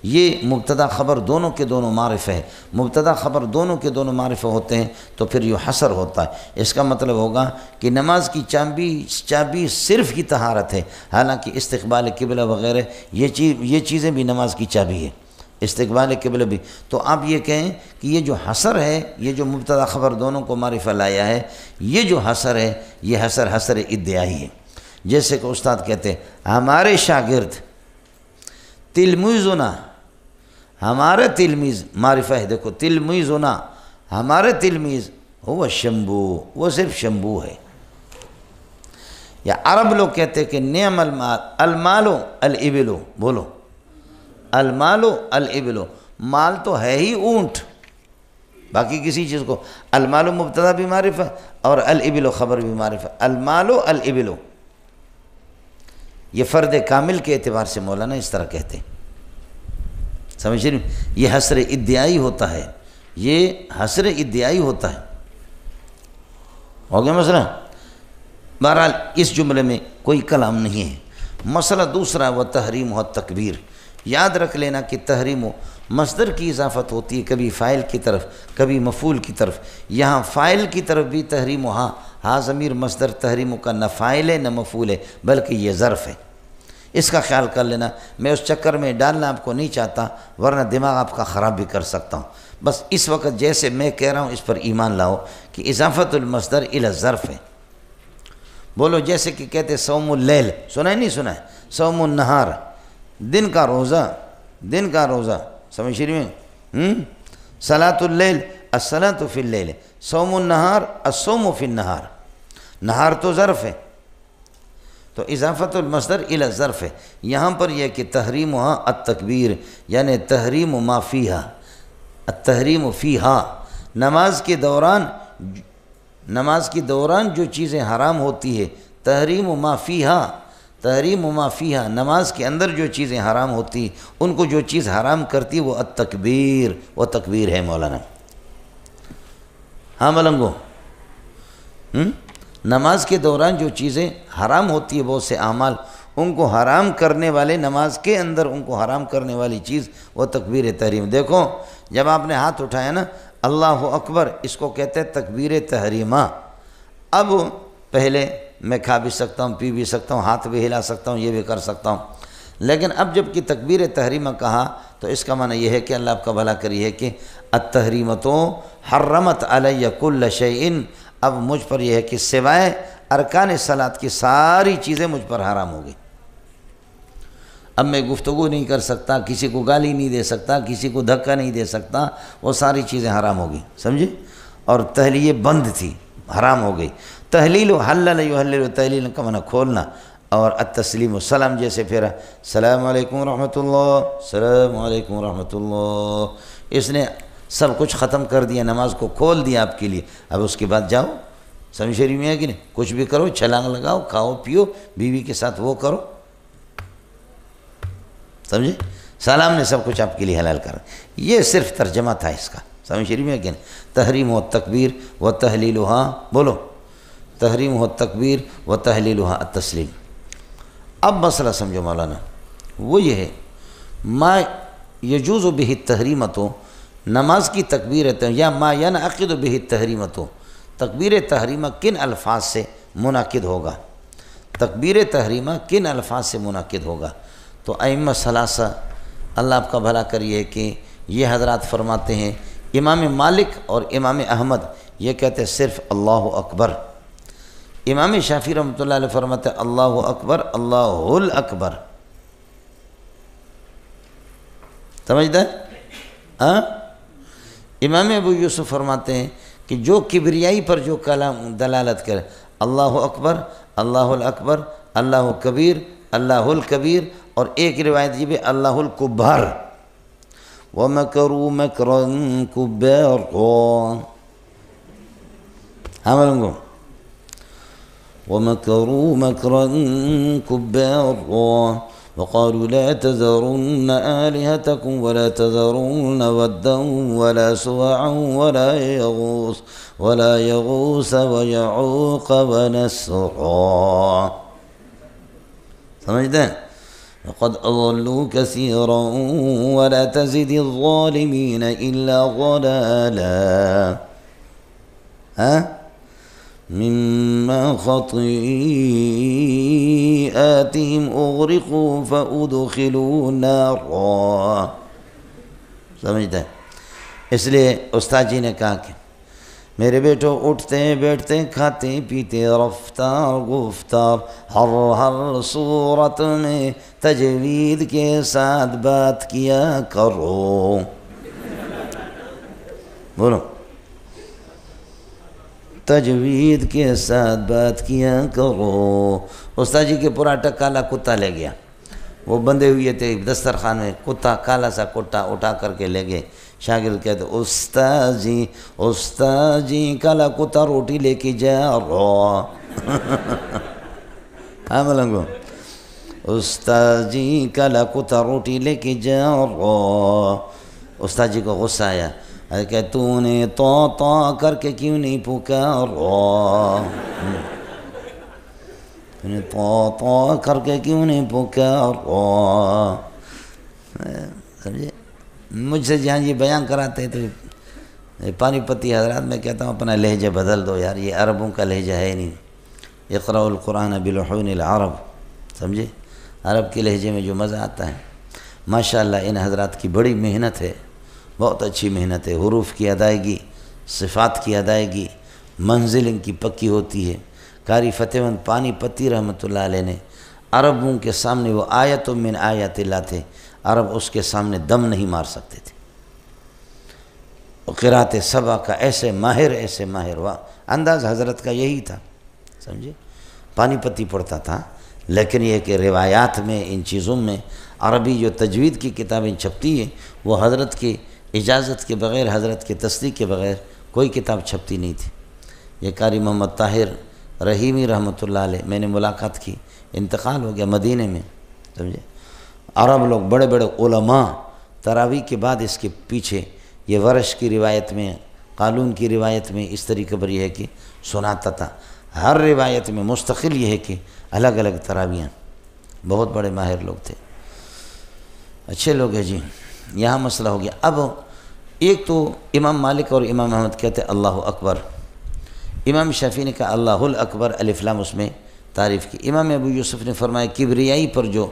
یہ مبتدا خبر دونوں کے دونوں معرف ہے۔ مبتدا خبر دونوں کے دونوں معرف ہوتے ہیں تو پھر یہ حصر ہوتا ہے۔ اس کا مطلب ہوگا کہ نماز کی چابی صرف ہی طہارت ہے، حالانکہ استقبال قبلہ وغیرہ یہ چیزیں بھی نماز کی چابی ہے، استقبال قبلہ بھی۔ تو آپ یہ کہیں کہ یہ جو حصر ہے، یہ جو مبتدا خبر دونوں کو معرفہ لایا ہے، یہ جو حصر ہے، یہ حصر ادعائی ہے۔ جیسے کہ استاد کہتے ہیں ہمارے شاگرد تلمیذنا، ہمارا تلمیذ معرفہ ہے، دیکھو تلمیذنا، ہمارا تلمیذ وہ شمبو، وہ صرف شمبو ہے۔ یا عرب لوگ کہتے ہیں کہ نعم المال، المالو الابلو، بولو المالو الابلو، مال تو ہے ہی اونٹ، باقی کسی چیز کو المالو مبتدا بھی معرفہ اور الابلو خبر بھی معرفہ، المالو الابلو، یہ فرد کامل کے اعتبار سے مولانا اس طرح کہتے ہیں، سمجھ رہے؟ یہ حسر ادعائی ہوتا ہے، یہ حسر ادعائی ہوتا ہے۔ ہو گیا مسئلہ؟ بہرحال اس جملے میں کوئی کلام نہیں ہے۔ مسئلہ دوسرا و تحریم و تکبیر، یاد رکھ لینا کہ تحریم و مصدر کی اضافت ہوتی ہے کبھی فاعل کی طرف کبھی مفعول کی طرف۔ یہاں فاعل کی طرف بھی تحریم و ہاں ضمیر مصدر تحریم کا نہ فاعل ہے نہ مفعول ہے بلکہ یہ ظرف ہے، اس کا خیال کر لینا۔ میں اس چکر میں ڈالنا آپ کو نہیں چاہتا ورنہ دماغ آپ کا خراب بھی کر سکتا ہوں۔ بس اس وقت جیسے میں کہہ رہا ہوں اس پر ایمان لاؤ کہ اضافت المصدر الی الظرف ہے۔ بولو جیسے کہ کہتے صوم اللیل، سنا ہے نہیں سنا ہے؟ صوم النہار، دن کا روزہ، دن کا روزہ، سمجھ رہی میں؟ صلاۃ اللیل، الصلاۃ فی اللیل، صوم النہار، الصوم فی النہار۔ نہار تو ظرف ہے، تو اضافت المصدر الی الظرف ہے۔ یہاں پر یہ کہ تحریمها التکبیر، یعنی تحریم ما فیہا، التحریم فیہا، نماز کے دوران جو چیزیں حرام ہوتی ہے، تحریم ما فیہا، تحریم ما فیہا، نماز کے اندر جو چیزیں حرام ہوتی ان کو جو چیز حرام کرتی وہ التکبیر، وہ تکبیر ہے مولانا۔ ہاں ملنگو، نماز کے دوران جو چیزیں حرام ہوتی ہے بہت سے اعمال، ان کو حرام کرنے والے، نماز کے اندر ان کو حرام کرنے والی چیز وہ تکبیر تحریم۔ دیکھو جب آپ نے ہاتھ اٹھایا نا اللہ اکبر، اس کو کہتے ہیں تکبیر تحریمہ۔ اب پہلے میں کھا بھی سکتا ہوں، پی بھی سکتا ہوں، ہاتھ بھی ہلا سکتا ہوں، یہ بھی کر سکتا ہوں، لیکن اب جب کہ تکبیر تحریمہ کہا تو اس کا معنی یہ ہے کہ اللہ آپ کا بھلا کریے کہ التحریمتو حرمت علی کل شیء، اب مجھ پر یہ ہے کہ سوائے ارکان صلاۃ کی ساری چیزیں مجھ پر حرام ہو گئی۔ اب میں گفتگو نہیں کر سکتا، کسی کو گالی نہیں دے سکتا، کسی کو دھکا نہیں دے سکتا، وہ ساری چیزیں حرام ہو گئی، سمجھے؟ اور تحلیل بند تھی، حرام ہو گئی۔ تحلیل و حلل یحلل، تحلیل کا معنی کھولنا، اور التسلیم السلام جیسے پھر السلام علیکم ورحمۃ اللہ، السلام علیکم ورحمۃ اللہ، اس نے سب کچھ ختم کر دیا، نماز کو کھول دیا آپ کے لیے۔ اب اس کے بعد جاؤ، سمجھ شریف میں ہے کہ نہیں، کچھ بھی کرو، چھلانگ لگاؤ، کھاؤ پیو، بیوی کے ساتھ وہ کرو، سمجھے؟ سلام نے سب کچھ آپ کے لیے حلال کر، یہ صرف ترجمہ تھا اس کا، سمجھ شریف میں ہے کہ نہیں؟ تحریم و تکبیر و تحلیلها، بولو تحریم و تکبیر و تحلیلها التسلیم۔ اب مسئلہ سمجھو مولانا، وہ یہ ہے ما یجوز بہ التحریمۃ، نماز کی تکبیر یا ما ینعقد بہ التحریمۃ، تکبیر تحریمہ کن الفاظ سے منعقد ہوگا؟ تکبیر تحریمہ کن الفاظ سے منعقد ہوگا؟ تو ائمہ ثلاثہ اللہ آپ کا بھلا کریے کہ یہ حضرات فرماتے ہیں، امام مالک اور امام احمد یہ کہتے ہیں صرف اللہ اکبر، امام شافعی رحمۃ اللہ علیہ فرماتے ہیں اللہ اکبر، اللہ الاکبر، سمجھتا ہے؟ امام ابو یوسف فرماتے ہیں کہ جو کبریائی پر جو کلام دلالت کرے، اللہ اکبر، اللہ الاکبر، اللہ کبیر، اللہ الکبیر، اور ایک روایت یہ بھی اللہ الکبار، وَمَكَرُوا مَكْرًا كُبَّارًا، ہاں بولوں گو، وَمَكَرُوا مَكْرًا كُبَّارًا وَقَالُوا لَا تَذَرُنَّ آلِهَتَكُمْ وَلَا تَذَرُنَّ وَدًّا وَلَا سُوَاعًا وَلَا يَغُوثَ وَيَعُوقَ وَنَسْرًا، سمجھتے ہیں؟ وَقَدْ أَضَلُّوا كَثِيرًا وَلَا تَزِدِ الظَّالِمِينَ إِلَّا ضَلَالًا، مِمَّا خَطِيئَاتِهِمْ أُغْرِقُوا فَأُدْخِلُوا نَارًا، سمجھتے ہیں؟ اس لیے استاد جی نے کہا کہ میرے بیٹو اٹھتے بیٹھتے کھاتے پیتے رفتار گفتار ہر صورت میں تجوید کے ساتھ بات کیا کرو، بولو تجوید کے ساتھ بات کیا کرو۔ استاد جی کے پراٹھا کالا کتا لے گیا، وہ بندھے ہوئے تھے دسترخوان میں، کتا کالا سا کتا اٹھا کر کے لے گئے، شاگرد کہتے استاد جی کالا کتا روٹی لے کے جا رہا، ہاں ملنگو، استاد جی کلا کتا روٹی لے کے جا رہا. استاد جی کو غصہ آیا کہ تو نے تو کر کے کیوں نہیں پکارا، تو نے تو کر کے کیوں نہیں پکارا. سمجھے؟ مجھ سے جہاں یہ بیان کراتے تو پانی پتی حضرات میں کہتا ہوں اپنا لہجہ بدل دو یار، یہ عربوں کا لہجہ ہے نہیں. اقرأوا القرآن بلحون العرب، سمجھے؟ عرب کے لہجے میں جو مزہ آتا ہے. ماشاءاللہ ان حضرات کی بڑی محنت ہے، بہت اچھی محنت ہے. حروف کی ادائیگی، صفات کی ادائیگی، منزل ان کی پکی ہوتی ہے. قاری فتح مند پانی پتی رحمۃ اللہ علیہ نے عربوں کے سامنے وہ آیت من آیات اللہ تھے، عرب اس کے سامنے دم نہیں مار سکتے تھے. قرات سبا کا ایسے ماہر واہ انداز حضرت کا یہی تھا، سمجھے؟ پانی پتی پڑھتا تھا، لیکن یہ کہ روایات میں ان چیزوں میں عربی جو تجوید کی کتابیں چھپتی ہیں وہ حضرت کی اجازت کے بغیر، حضرت کے تصدیق کے بغیر کوئی کتاب چھپتی نہیں تھی. یہ قاری محمد طاہر رحیمی رحمۃ اللہ علیہ میں نے ملاقات کی، انتقال ہو گیا مدینے میں، سمجھے؟ عرب لوگ بڑے بڑے علماء تراویح کے بعد اس کے پیچھے یہ ورش کی روایت میں، قالون کی روایت میں اس طریقے پر یہ ہے کہ سناتا تھا. ہر روایت میں مستقل یہ ہے کہ الگ الگ تراویحاں، بہت بڑے ماہر لوگ تھے، اچھے لوگ ہیں جی. یہاں مسئلہ ہو گیا. اب ایک تو امام مالک اور امام احمد کہتے اللہ اکبر، امام شافعی نے کہا اللہ الاکبر الف لام اس میں تعریف کی. امام ابو یوسف نے فرمایا کبریائی پر جو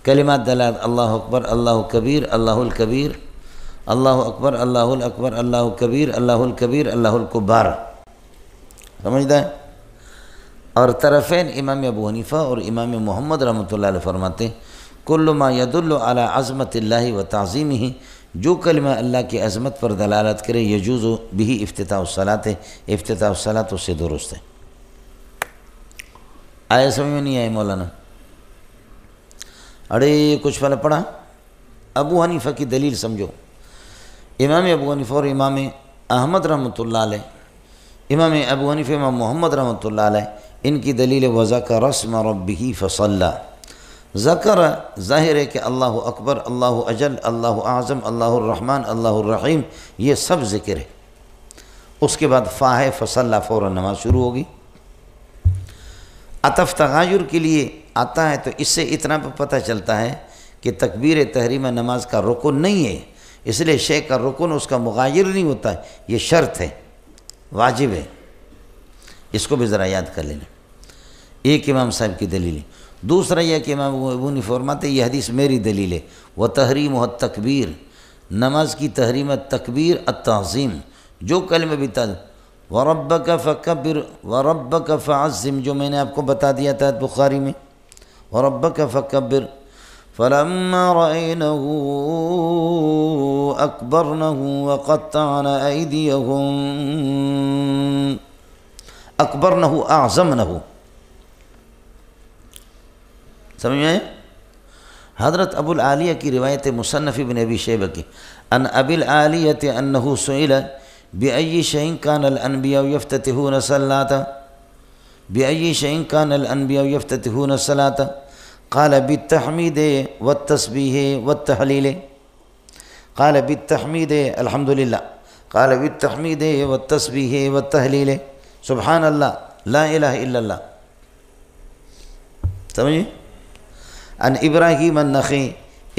کلمات دلالت اللہ اکبر، اللہ کبیر، اللہ الکبیر، اللہ اکبر، اللہ الاکبر، اللہ کبیر، اللہ الکبیر، اللہ الکبار، سمجھتا ہے؟ اور طرفین امام ابو حنیفہ اور امام محمد رحمۃ اللہ علیہ فرماتے ہیں کل ما یدل علی عظمت اللہ و تعظیمہ، جو کلمہ اللہ کی عظمت پر دلالت کرے یجوز بہ افتتاح الصلاۃ، افتتاح الصلاۃ اس سے درست ہے. آیا سمجھ میں نہیں آئے مولانا؟ اڑے کچھ پہلے پڑھا. ابو حنیفہ کی دلیل سمجھو. امام ابو حنیفہ اور امام احمد رحمۃ اللہ علیہ، امام ابو حنیفہ امام محمد رحمۃ اللہ علیہ، ان کی دلیل وذکر اسم ربہ فصلی. ذکر ظاہر ہے کہ اللہ اکبر، اللہ اجل، اللہ اعظم، اللہ الرحمن، اللہ الرحیم، یہ سب ذکر ہے. اس کے بعد فا ہے فصلی، فوراً نماز شروع ہوگی. عطف تغایر کے لیے آتا ہے تو اس سے اتنا پتہ چلتا ہے کہ تکبیر تحریمہ نماز کا رکن نہیں ہے، اس لیے شے کا رکن اس کا مغایر نہیں ہوتا ہے، یہ شرط ہے، واجب ہے. اس کو بھی ذرا یاد کر لینا. ایک امام صاحب کی دلیل ہے. دوسرا یہ کہ امام ابو حنیفہ فرماتے یہ حدیث میری دلیل ہے. وتحریم التکبیر، نماز کی تحریمت تکبیر التعظیم، جو کلمہ بھی وربک فکبر وربک فعظم، جو میں نے آپ کو بتا دیا تھا بخاری میں، وربک فکبر فلما رأینہ اکبرنہ وقطعن ایدیہم، اکبرنہ اعظمنہ، سمجھ میں آئے؟ حضرت ابو العالیہ کی روایت مصنف ابن ابی شیبہ کی ان ابی العالیہ انہ سئل بأي شيء كان الأنبياء يفتتحون الصلاة، بأي شيء كان الأنبياء يفتتحون الصلاة؟ قال بالتحميد والتسبيح والتهليل. قال بالتحميد الحمد لله، قال بالتحميد والتسبيح والتهليل سبحان الله لا إله إلا الله. سمجھے؟ ان ابراہیم النخعی،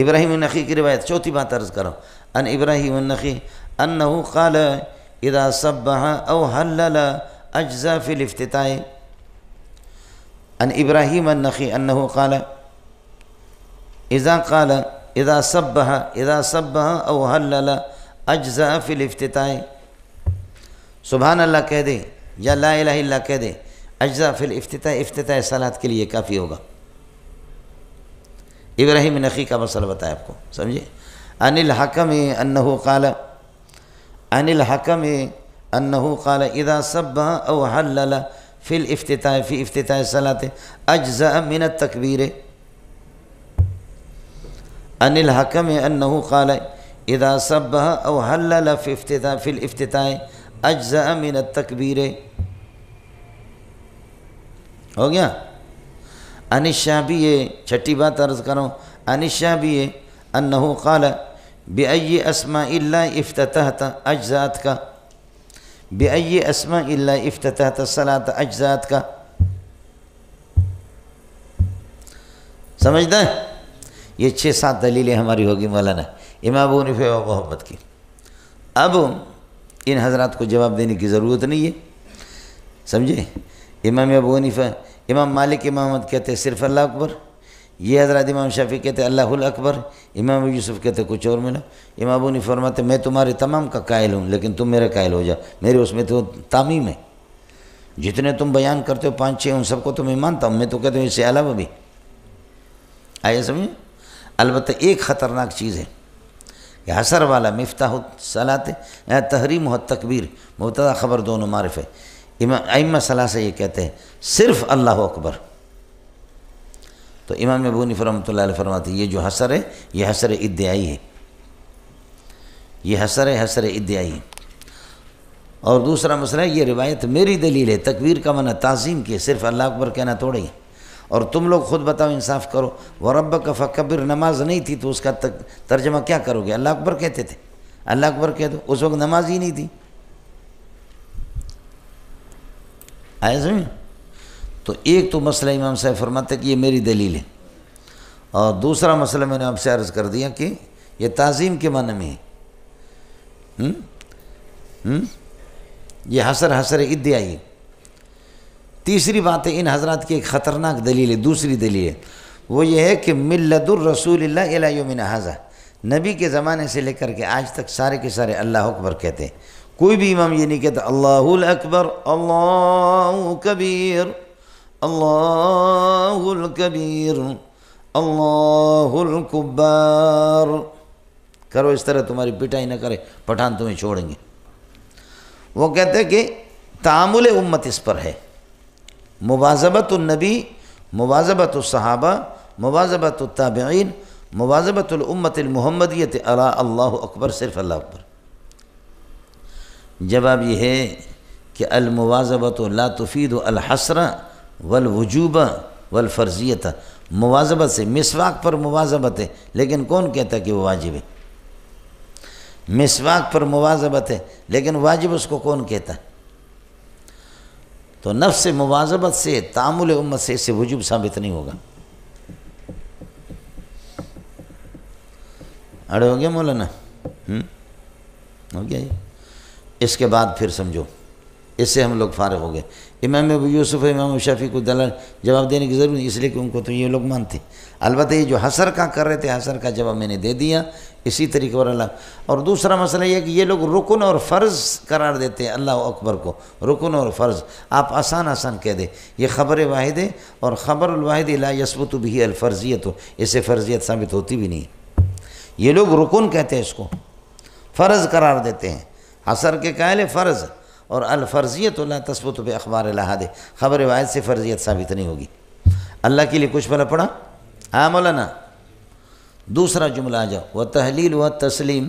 ابراہیم النخعی کی روایت، چوتھی بات عرض کرو. ان ابراہیم النخعی انہ قال اذا سبح او حلل اجزا فی الافتتاح. ان ابراہیم النخعی انہ قال اذا سبح او حلل اجزا فی الافتتاح. سبحان اللہ کہہ دے یا لا الہ الا کہہ دے، اجزا فی الافتتاح، افتتاح صلاۃ کے لیے کافی ہوگا. ابراہیم نخعی کا مسئلہ بتایا آپ کو، سمجھے؟ عن الحکم انہ قال، عن الحکم انہ قال اذا سبح او حلل فی الافتتاح، فی افتتاح الصلاۃ اجزاء من التکبیر. عن الحکم انہ قال اذا سبح او حلل فی الافتتاح اجزاء من التکبیر. ہو گیا؟ عن الشعبی، چھٹی بات عرض کروں، عن الشعبی انہو قال بأی اسماء اللہ افتتحت اجزات کا، بأی اسماء اللہ افتتحت الصلاۃ اجزات کا، سمجھتا ہے؟ یہ 6-7 دلیلیں ہماری ہوگی مولانا امام ابو حنیفہ و محمد کی۔ اب ان حضرات کو جواب دینے کی ضرورت نہیں ہے، سمجھے؟ امام ابو حنیفہ، امام مالک، امام احمد کہتے ہیں صرف اللہ اکبر، یہ حضرات امام شافعی کہتے ہیں اللہ الاکبر، امام ابو یوسف کہتے ہیں کچھ اور ملا، امام ابو حنیفہ فرماتے ہیں میں تمہارے تمام کا قائل ہوں لیکن تم میرے قائل ہو جاؤ، میرے اس میں تو تعمیم ہے، جتنے تم بیان کرتے ہو 5-6 ان سب کو تو میں مانتا ہوں، میں تو کہتا ہوں اس سے علاوہ بھی آئے سمجھیں۔ البتہ ایک خطرناک چیز ہے کہ حسر والا مفتاح الصلاۃ تحریم و تکبیر، مبتدا خبر دونوں معرف ہے، ائمہ ثلاثہ یہ کہتے ہیں صرف اللہ اکبر، تو امام ابو حنیفہ رحمۃ اللہ علیہ فرماتے ہیں یہ جو حسر ہے یہ حسر ادعائی ہے، یہ حسر ادعائی ہے۔ اور دوسرا مسئلہ ہے یہ روایت میری دلیل ہے، تکبیر کا معنی تعظیم کی، صرف اللہ اکبر کہنا تھوڑا ہی، اور تم لوگ خود بتاؤ انصاف کرو، وَرَبَّكَ فَكَبِّرْ نماز نہیں تھی تو اس کا ترجمہ کیا کرو گے؟ اللہ اکبر کہتے تھے، اللہ اکبر کہہ دو، اس وقت نماز ہی نہیں تھی، آئے سمجھ؟ تو ایک تو مسئلہ امام صاحب فرماتے کہ یہ میری دلیل ہے، اور دوسرا مسئلہ میں نے آپ سے عرض کر دیا کہ یہ تعظیم کے معنی میں ہے، یہ حسر ادعائی ہے۔ تیسری بات ہے ان حضرات کی ایک خطرناک دلیل ہے، دوسری دلیل ہے، وہ یہ ہے کہ ملت الرسول اللہ الی یومنا ھذا، نبی کے زمانے سے لے کر کے آج تک سارے کے سارے اللہ اکبر کہتے ہیں، کوئی بھی امام یہ نہیں کہتا اللہ الاکبر، اللہ کبیر، اللہ الکبیر، اللہ الکبار، کرو اس طرح تمہاری پٹائی نہ کرے پٹھان تمہیں چھوڑیں گے۔ وہ کہتے ہیں کہ تعامل امت اس پر ہے، مواظبت النبی، مواظبت الصحابہ، مواظبت التابعین، مواظبت الامت المحمدیت علی اللہ اکبر، صرف اللہ اکبر۔ جواب یہ ہے کہ المواظبت لا تفید الحصر والوجوب والفرضیت، مواظبت سے مسواک پر مواظبت ہے لیکن کون کہتا ہے کہ وہ واجب ہے؟ مسواک پر مواظبت ہے لیکن واجب اس کو کون کہتا ہے؟ تو نفس مواظبت سے، تعامل امت سے اس سے وجوب ثابت نہیں ہوگا۔ اڑے ہو گیا مولانا؟ ہو گیا یہ؟ اس کے بعد پھر سمجھو، اس سے ہم لوگ فارغ ہو گئے۔ امام ابو یوسف امام شافعی کو دلال جواب دینے کی ضرورت نہیں، اس لیے کہ ان کو تو یہ لوگ مانتے، البتہ یہ جو حسر کا کر رہے تھے حسر کا جواب میں نے دے دیا اسی طریقے پر اللہ۔ اور دوسرا مسئلہ یہ کہ یہ لوگ رکن اور فرض قرار دیتے ہیں اللہ اکبر کو، رکن اور فرض، آپ آسان کہہ دیں یہ خبر واحد ہے، اور خبر الواحد لا یثبت به الفرضیت، اس سے فرضیت ثابت ہوتی بھی نہیں، یہ لوگ رکن کہتے ہیں اس کو، فرض قرار دیتے ہیں، حسر کے قائل ہے فرض، اور الفرضیت لا تثبت باخبار الاحاد، خبر واحد سے فرضیت ثابت نہیں ہوگی۔ اللہ کے لیے کچھ بھلا پڑا؟ ہاں مولانا، دوسرا جملہ آ جاؤ، وتحلیل و تسلیم،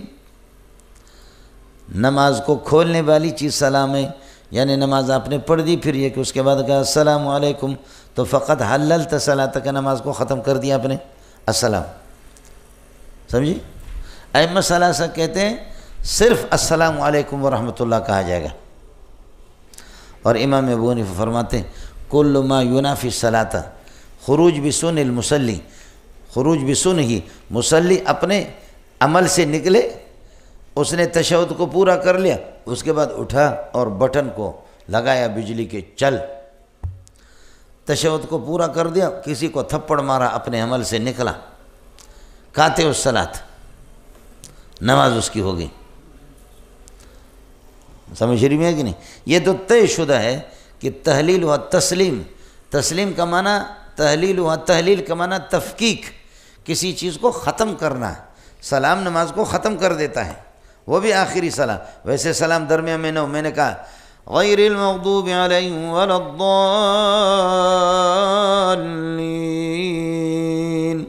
نماز کو کھولنے والی چیز سلام ہے، یعنی نماز آپ نے پڑھ دی، پھر یہ کہ اس کے بعد کہا السلام علیکم، تو فقط حللت صلاتک، نماز کو ختم کر دیا آپ نے، السلام، سمجھی؟ ائمہ ثلاثہ کہتے ہیں صرف السلام علیکم ورحمۃ اللہ کہا جائے گا، اور امام ابو حنیفہ فرماتے ہیں کل ما ینافی الصلاۃ خروج بسن المصلی، خروج بسن ہی، مصلی اپنے عمل سے نکلے، اس نے تشہد کو پورا کر لیا، اس کے بعد اٹھا اور بٹن کو لگایا بجلی کے، چل، تشہد کو پورا کر دیا، کسی کو تھپڑ مارا، اپنے عمل سے نکلا، قاطع الصلاۃ، نماز اس کی ہوگی۔ سمجھ رہی میں ہے کہ نہیں؟ یہ تو طے شدہ ہے کہ تحلیل و تسلیم، تسلیم کا معنی، تحلیل و تحلیل کا معنی تفکیک، کسی چیز کو ختم کرنا، سلام نماز کو ختم کر دیتا ہے، وہ بھی آخری سلام، ویسے سلام درمیان میں نہ ہو، میں نے کہا غیر المغضوب علیہم ولا الضالین،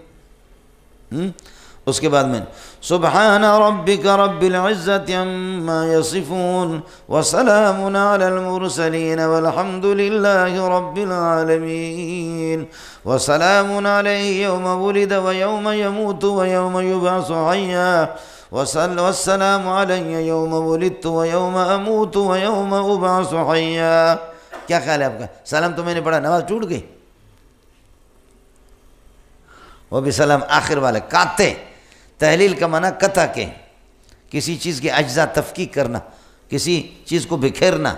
اس کے بعد میں سبحان ربک رب العزت عما یصفون وسلام علی المرسلین والحمد للہ رب العالمین وسلام علیہ یوم ولد ویوم یموت ویوم یبعث حیا والسلام علی یوم ولدت ویوم اموت ویوم ابعث حیا۔ کیا خیال ہے آپ کا؟ سلام تو میں نے پڑھا، نماز ٹوٹ گئی؟ وہ بھی سلام آخر والے قاطع، تحلیل کا معنی قطع کے، کسی چیز کے اجزاء تفکیک کرنا، کسی چیز کو بکھیرنا۔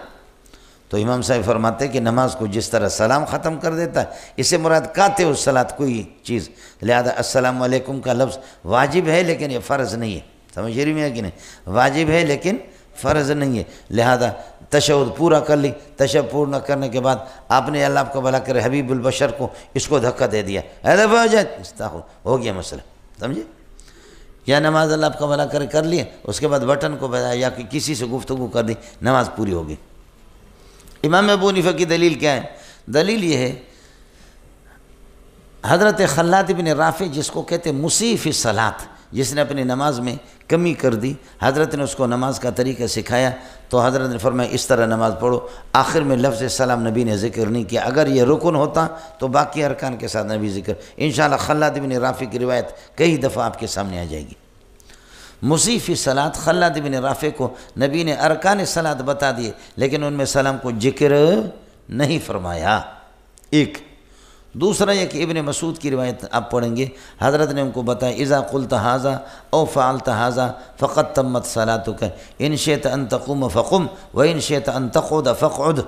تو امام صاحب فرماتے ہیں کہ نماز کو جس طرح سلام ختم کر دیتا ہے، اس سے مراد قاطع الصلاۃ کوئی چیز، لہذا السلام علیکم کا لفظ واجب ہے لیکن یہ فرض نہیں ہے، سمجھ رہی میں کہ نہیں؟ واجب ہے لیکن فرض نہیں ہے، لہذا تشہد پورا کر لی، تشہد پورا کرنے کے بعد آپ نے اللہ آپ کو بھلا کرے حبیب البشر کو اس کو دھکا دے دیا، ہو گیا مسئلہ، سمجھے؟ یا نماز اللہ آپ کا بھلا کرے کر لیے، اس کے بعد بٹن کو بجایا یا کسی سے گفتگو کر دی، نماز پوری ہوگی۔ امام ابو حنیفہ کی دلیل کیا ہے؟ دلیل یہ ہے حضرت خلاد بن رافع جس کو کہتے مسیء فی الصلاۃ، جس نے اپنی نماز میں کمی کر دی، حضرت نے اس کو نماز کا طریقہ سکھایا، تو حضرت نے فرمایا اس طرح نماز پڑھو، آخر میں لفظ سلام نبی نے ذکر نہیں کیا، اگر یہ رکن ہوتا تو باقی ارکان کے ساتھ نبی ذکر۔ انشاءاللہ خلاد بن رافع کی روایت کئی دفعہ آپ کے سامنے آ جائے گی۔ مسیء فی الصلاۃ، خلاد بن رافع کو نبی نے ارکان صلاۃ بتا دیے لیکن ان میں سلام کو ذکر نہیں فرمایا، ایک۔ دوسرا یہ کہ ابن مسعود کی روایت آپ پڑھیں گے، حضرت نے ان کو بتایا اذا قلت ھذا او فعلت ھذا فقد تمت صلاتک ان شئت ان تقوم فقم وان شئت ان تقعد فاقعد۔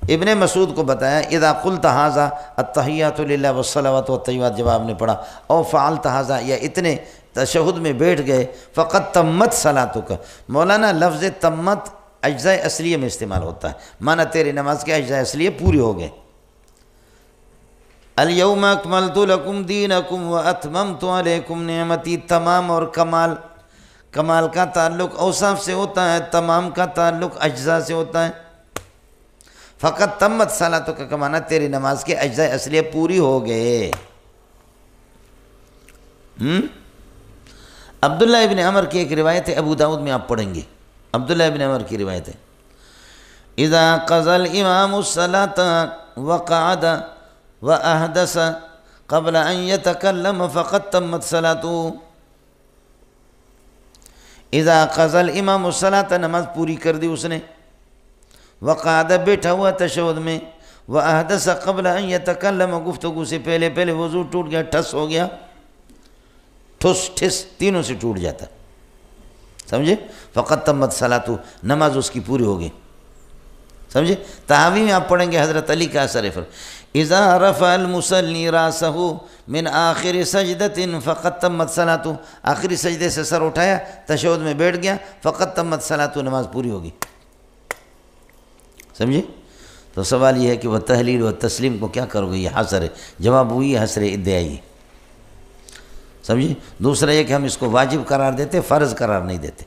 ابن مسعود کو بتایا اذا قلت ھذا التحیات للہ والصلوات والطیبات، جب آپ نے پڑھا او فعلت ھذا یا اتنے تشہد میں بیٹھ گئے فقد تمت صلاتک۔ مولانا لفظ تمت اجزاء اصلیہ میں استعمال ہوتا ہے، معنی تیری نماز کے اجزاء اصلیہ پوری ہو گئے۔ الیوم اکملت لکم دینکم واتممت علیکم نعمتی، تمام اور کمال، کمال کا تعلق اوصاف سے ہوتا ہے، تمام کا تعلق اجزاء سے ہوتا ہے۔ فقط تمت صلاتک کا معنی تیری نماز کے اجزاء اصلیہ پوری ہو گئے۔ عبداللہ ابن عمر کی ایک روایت ہے، ابو داؤد میں آپ پڑھیں گے، عبداللہ ابن عمر کی روایت ہے اذا قضى الامام الصلاة وقعد وأحدث قبل أن يتكلم فقد تمت صلاته۔ اذا قضى الامام الصلاة، نماز پوری کر دی اس نے، وقعد بیٹھا ہوا تشہد میں، وأحدث قبل أن يتكلم، گفتگو سے پہلے وضو ٹوٹ گیا، ٹھس ہو گیا، ٹھس ٹھس تینوں سے ٹوٹ جاتا، سمجھے؟ فقد تمت صلاته، نماز اس کی پوری ہوگی، سمجھے؟ تحاوی میں آپ پڑھیں گے حضرت علی کا اثر ہے، اذا رفع المصلی راسہ من آخر سجدۃ فقد تمت صلاۃ، آخری سجدے سے سر اٹھایا، تشہد میں بیٹھ گیا، فقد تمت صلاۃ، نماز پوری ہوگی، سمجھے؟ تو سوال یہ ہے کہ وہ تحلیل و تسلیم کو کیا کرو گے؟ یہ حصر ہے، جواب وہی حصر ادعائی، سمجھے؟ دوسرا یہ کہ ہم اس کو واجب قرار دیتے، فرض قرار نہیں دیتے،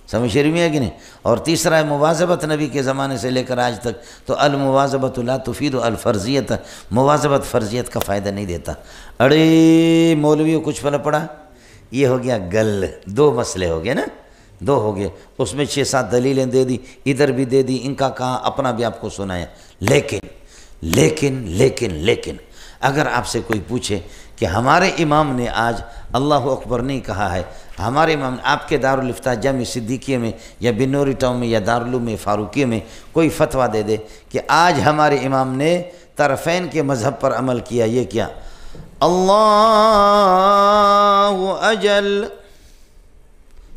سمجھ شریف میں ہے کہ نہیں؟ اور تیسرا ہے مواظبت، نبی کے زمانے سے لے کر آج تک تو المواظبت لا تفید الفرضیت، مواظبت فرضیت کا فائدہ نہیں دیتا۔ اڑے مولویوں کچھ پڑا، یہ ہو گیا گل، دو مسئلے ہو گئے نا، دو ہو گئے، اس میں 6-7 دلیلیں دے دی، ادھر بھی دے دی، ان کا کہا، اپنا بھی آپ کو سنایا، لیکن اگر آپ سے کوئی پوچھے کہ ہمارے امام نے آج اللہ اکبر نہیں کہا ہے، ہمارے امام نے آپ کے دارالافتاء جامع صدیقیہ میں یا بنوری ٹاؤن میں یا دارالعلوم میں فاروقیہ میں کوئی فتویٰ دے دے کہ آج ہمارے امام نے طرفین کے مذہب پر عمل کیا، یہ کیا؟ اللہ اجل،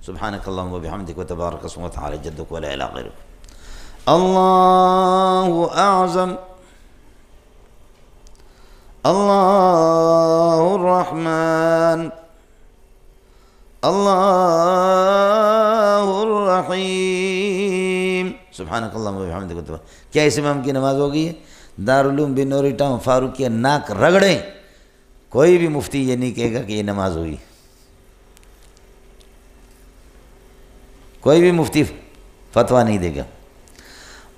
سبحانک اللہم و بحمدک و تبارک اسمک و تعالی جدک و لا الہ غیرک، اللہ اعظم، اللہ الرحمن، اللہ الرحیم، سبحانک اللہم و بحمدک و تبارک۔ کیا اس امام کی نماز ہو گئی ہے؟ دارالعلوم بنوری ٹاؤن فاروقیہ ناک رگڑیں، کوئی بھی مفتی یہ نہیں کہے گا کہ یہ نماز ہوئی، کوئی بھی مفتی فتویٰ نہیں دے گا۔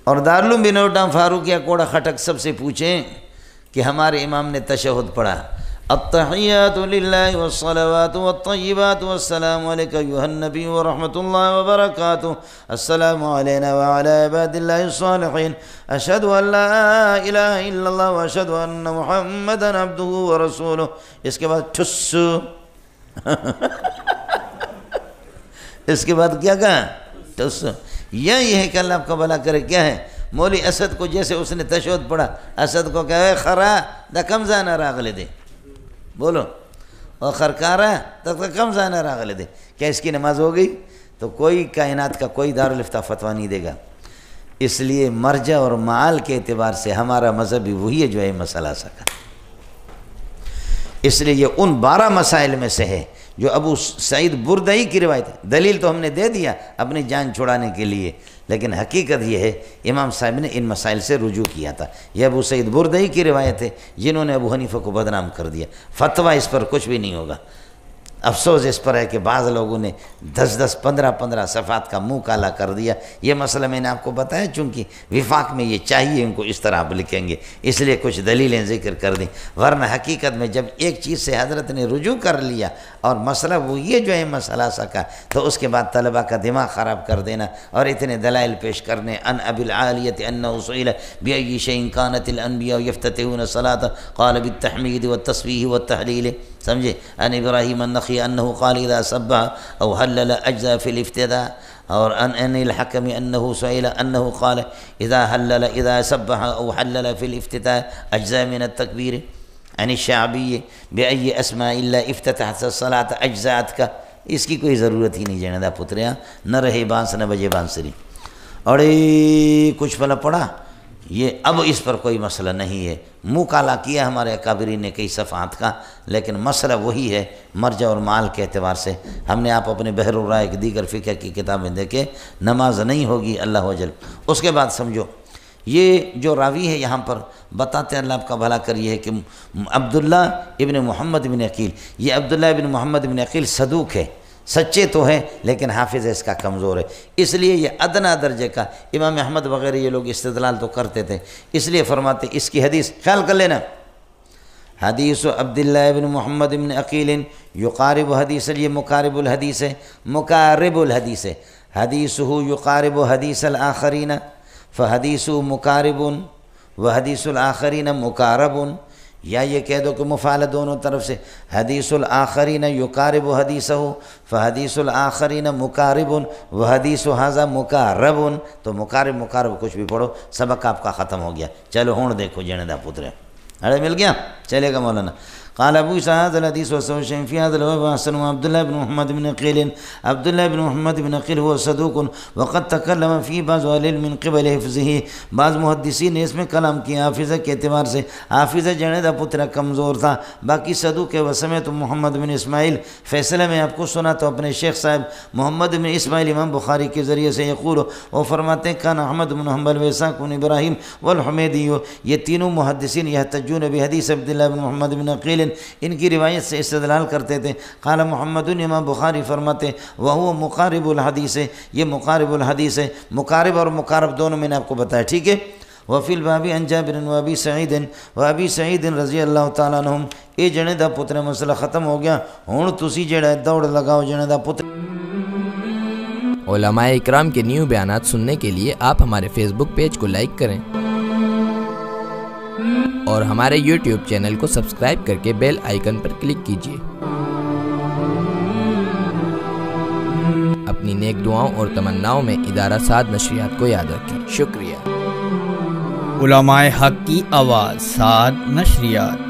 اور دارالعلوم بنوری ٹاؤن فاروقیہ کوڑا خٹک سب سے پوچھیں کہ ہمارے امام نے تشہد پڑھا، التحیات للہ والصلوات والطیبات والسلام علیکہ ایھا النبی ورحمۃ اللہ وبرکاتہ السلام علینا وعلی عباد اللہ الصالحین اشہد ان لا الہ الا اللہ واشہد ان محمدا عبدہ ورسولہ۔ اس کے بعد ٹھس اس کے بعد کیا کہا؟ ٹھس۔ یہ ہے کہ اللہ آپ کا بھلا کرے۔ کیا ہے؟ مولی اسد کو جیسے اس نے تشہد پڑھا، اسد کو کہا اے خرا دا کم زانہ راغلے دے، بولو، اور خرکارا تک کم زانہ راغلے دے۔ کیا اس کی نماز ہو گئی؟ تو کوئی کائنات کا کوئی دارالفتہ فتویٰ نہیں دے گا۔ اس لیے مرجع اور معال کے اعتبار سے ہمارا مذہب بھی وہی ہے جو ہے مسئلہ سکا۔ اس لیے یہ ان 12 مسائل میں سے ہے جو ابو سعید بردئی کی روایت ہے۔ دلیل تو ہم نے دے دیا اپنی جان چھڑانے کے لیے، لیکن حقیقت یہ ہے امام صاحب نے ان مسائل سے رجوع کیا تھا۔ یہ ابو سعید بردئی کی روایت ہے جنہوں نے ابو حنیفہ کو بدنام کر دیا۔ فتویٰ اس پر کچھ بھی نہیں ہوگا۔ افسوس اس پر ہے کہ بعض لوگوں نے 10 15 صفحات کا منہ کالا کر دیا۔ یہ مسئلہ میں نے آپ کو بتایا، چونکہ وفاق میں یہ چاہیے ان کو اس طرح آپ لکھیں گے، اس لیے کچھ دلیلیں ذکر کر دیں، ورنہ حقیقت میں جب ایک چیز سے حضرت نے رجوع کر لیا اور مسئلہ وہ یہ جو ہے مسئلہ سکا، تو اس کے بعد طلبہ کا دماغ خراب کر دینا اور اتنے دلائل پیش کرنے۔ ان ابی العالیۃ انہ سئل بأی شیء کانت الانبیاء یفتتحون الصلاۃ قال بالتحمید والتسبیح والتہلیل، سمجھے؟ ان ابراہیم النخعی انہ قال اذا سبح او حلل اجزا فی الافتداء، اور ان الحکم انہ سئل انہ قال اذا حلل اذا سبح او حلل فی الافتداء اجزا من التکبیر، عن الشعبی بأی اسماء اللہ افتتحت الصلاۃ اجزاءت کا۔ اس کی کوئی ضرورت ہی نہیں جانے دا پتریا، نہ رہے بانس نہ بجے بانسری، اور کچھ پلا پڑا۔ یہ اب اس پر کوئی مسئلہ نہیں ہے، منہ کالا کیا ہمارے اکابرین نے کئی صفحات کا، لیکن مسئلہ وہی ہے مرجع اور معال کے اعتبار سے۔ ہم نے آپ اپنے بحر الرائق دیگر فقہ کی کتابیں دیکھے، نماز نہیں ہوگی اللہ وجل۔ اس کے بعد سمجھو، یہ جو راوی ہے یہاں پر بتاتے ہیں اللہ آپ کا بھلا کریے ہے کہ عبداللہ ابن محمد بن عقیل، یہ عبداللہ ابن محمد بن عقیل صدوق ہے، سچے تو ہے لیکن حافظ اس کا کمزور ہے، اس لیے یہ ادنا درجے کا۔ امام احمد وغیرہ یہ لوگ استدلال تو کرتے تھے، اس لیے فرماتے اس کی حدیث خیال کر لینا، حدیث عبداللہ ابن محمد بن عقیل یقارب حدیث، یہ مقارب الحدیث ہے، مقارب الحدیث ہے، حدیثہ یقارب حدیث الآخرین فحدیث مقارب وحدیث الآخرین مقارب، یا یہ کہہ دو کہ مفعول دونوں طرف سے، حدیث الآخرین یقارب حدیثہ فحدیث الآخرین مقارب وحدیث ھذا مقارب، تو مقارب کچھ بھی پڑھو، سبق آپ کا ختم ہو گیا۔ چلو ہون دیکھو جنے دا پترے، ارے مل گیا، چلے گا مولانا۔ قال ابو اسحاق الحديث وسوى شيء في هذا الباب وحسن عبد الله بن محمد بن عقيل، عبد الله بن محمد بن عقيل هو صدوق وقد تكلم في بعض اهل من قبل حفظه، بعض محدثین نے اس میں کلام کیا حافظہ کے اعتبار سے، حافظہ جنے دا پتر کمزور تھا، باقی صدوق ہے۔ وسمعت محمد بن اسماعیل، فیصلہ میں آپ کو سنا تو اپنے شیخ صاحب محمد بن اسماعیل امام بخاری کے ذریعے سے یقول، وہ فرماتے ہیں کان احمد بن حنبل واسحاق بن ابراہیم والحمیدی، یہ تینوں محدثین یحتجون بحدیث عبداللہ بن محمد بن عقیل، ان کی روایت سے استدلال کرتے تھے۔ قال محمد، امام بخاری فرماتے وہو مقارب الحدیث ہے، یہ مقارب الحدیث ہے، مقارب اور مقارب دونوں میں نے آپ کو بتایا، ٹھیک ہے۔ وفی الباب عن جابر وابی سعید رضی اللہ تعالیٰ عنہم، یہ جنے دا پتر مسئلہ ختم ہو گیا، ہن تسی جڑا دوڑ لگاؤ جنے دا پتر۔ علماء اکرام کے نیو بیانات سننے کے لیے آپ ہمارے فیس بک پیج کو لائک کریں اور ہمارے یوٹیوب چینل کو سبسکرائب کر کے بیل آئیکن پر کلک کیجیے۔ اپنی نیک دعاؤں اور تمناؤں میں ادارہ سعد نشریات کو یاد رکھیں۔ شکریہ۔ علماء حق کی آواز، سعد نشریات۔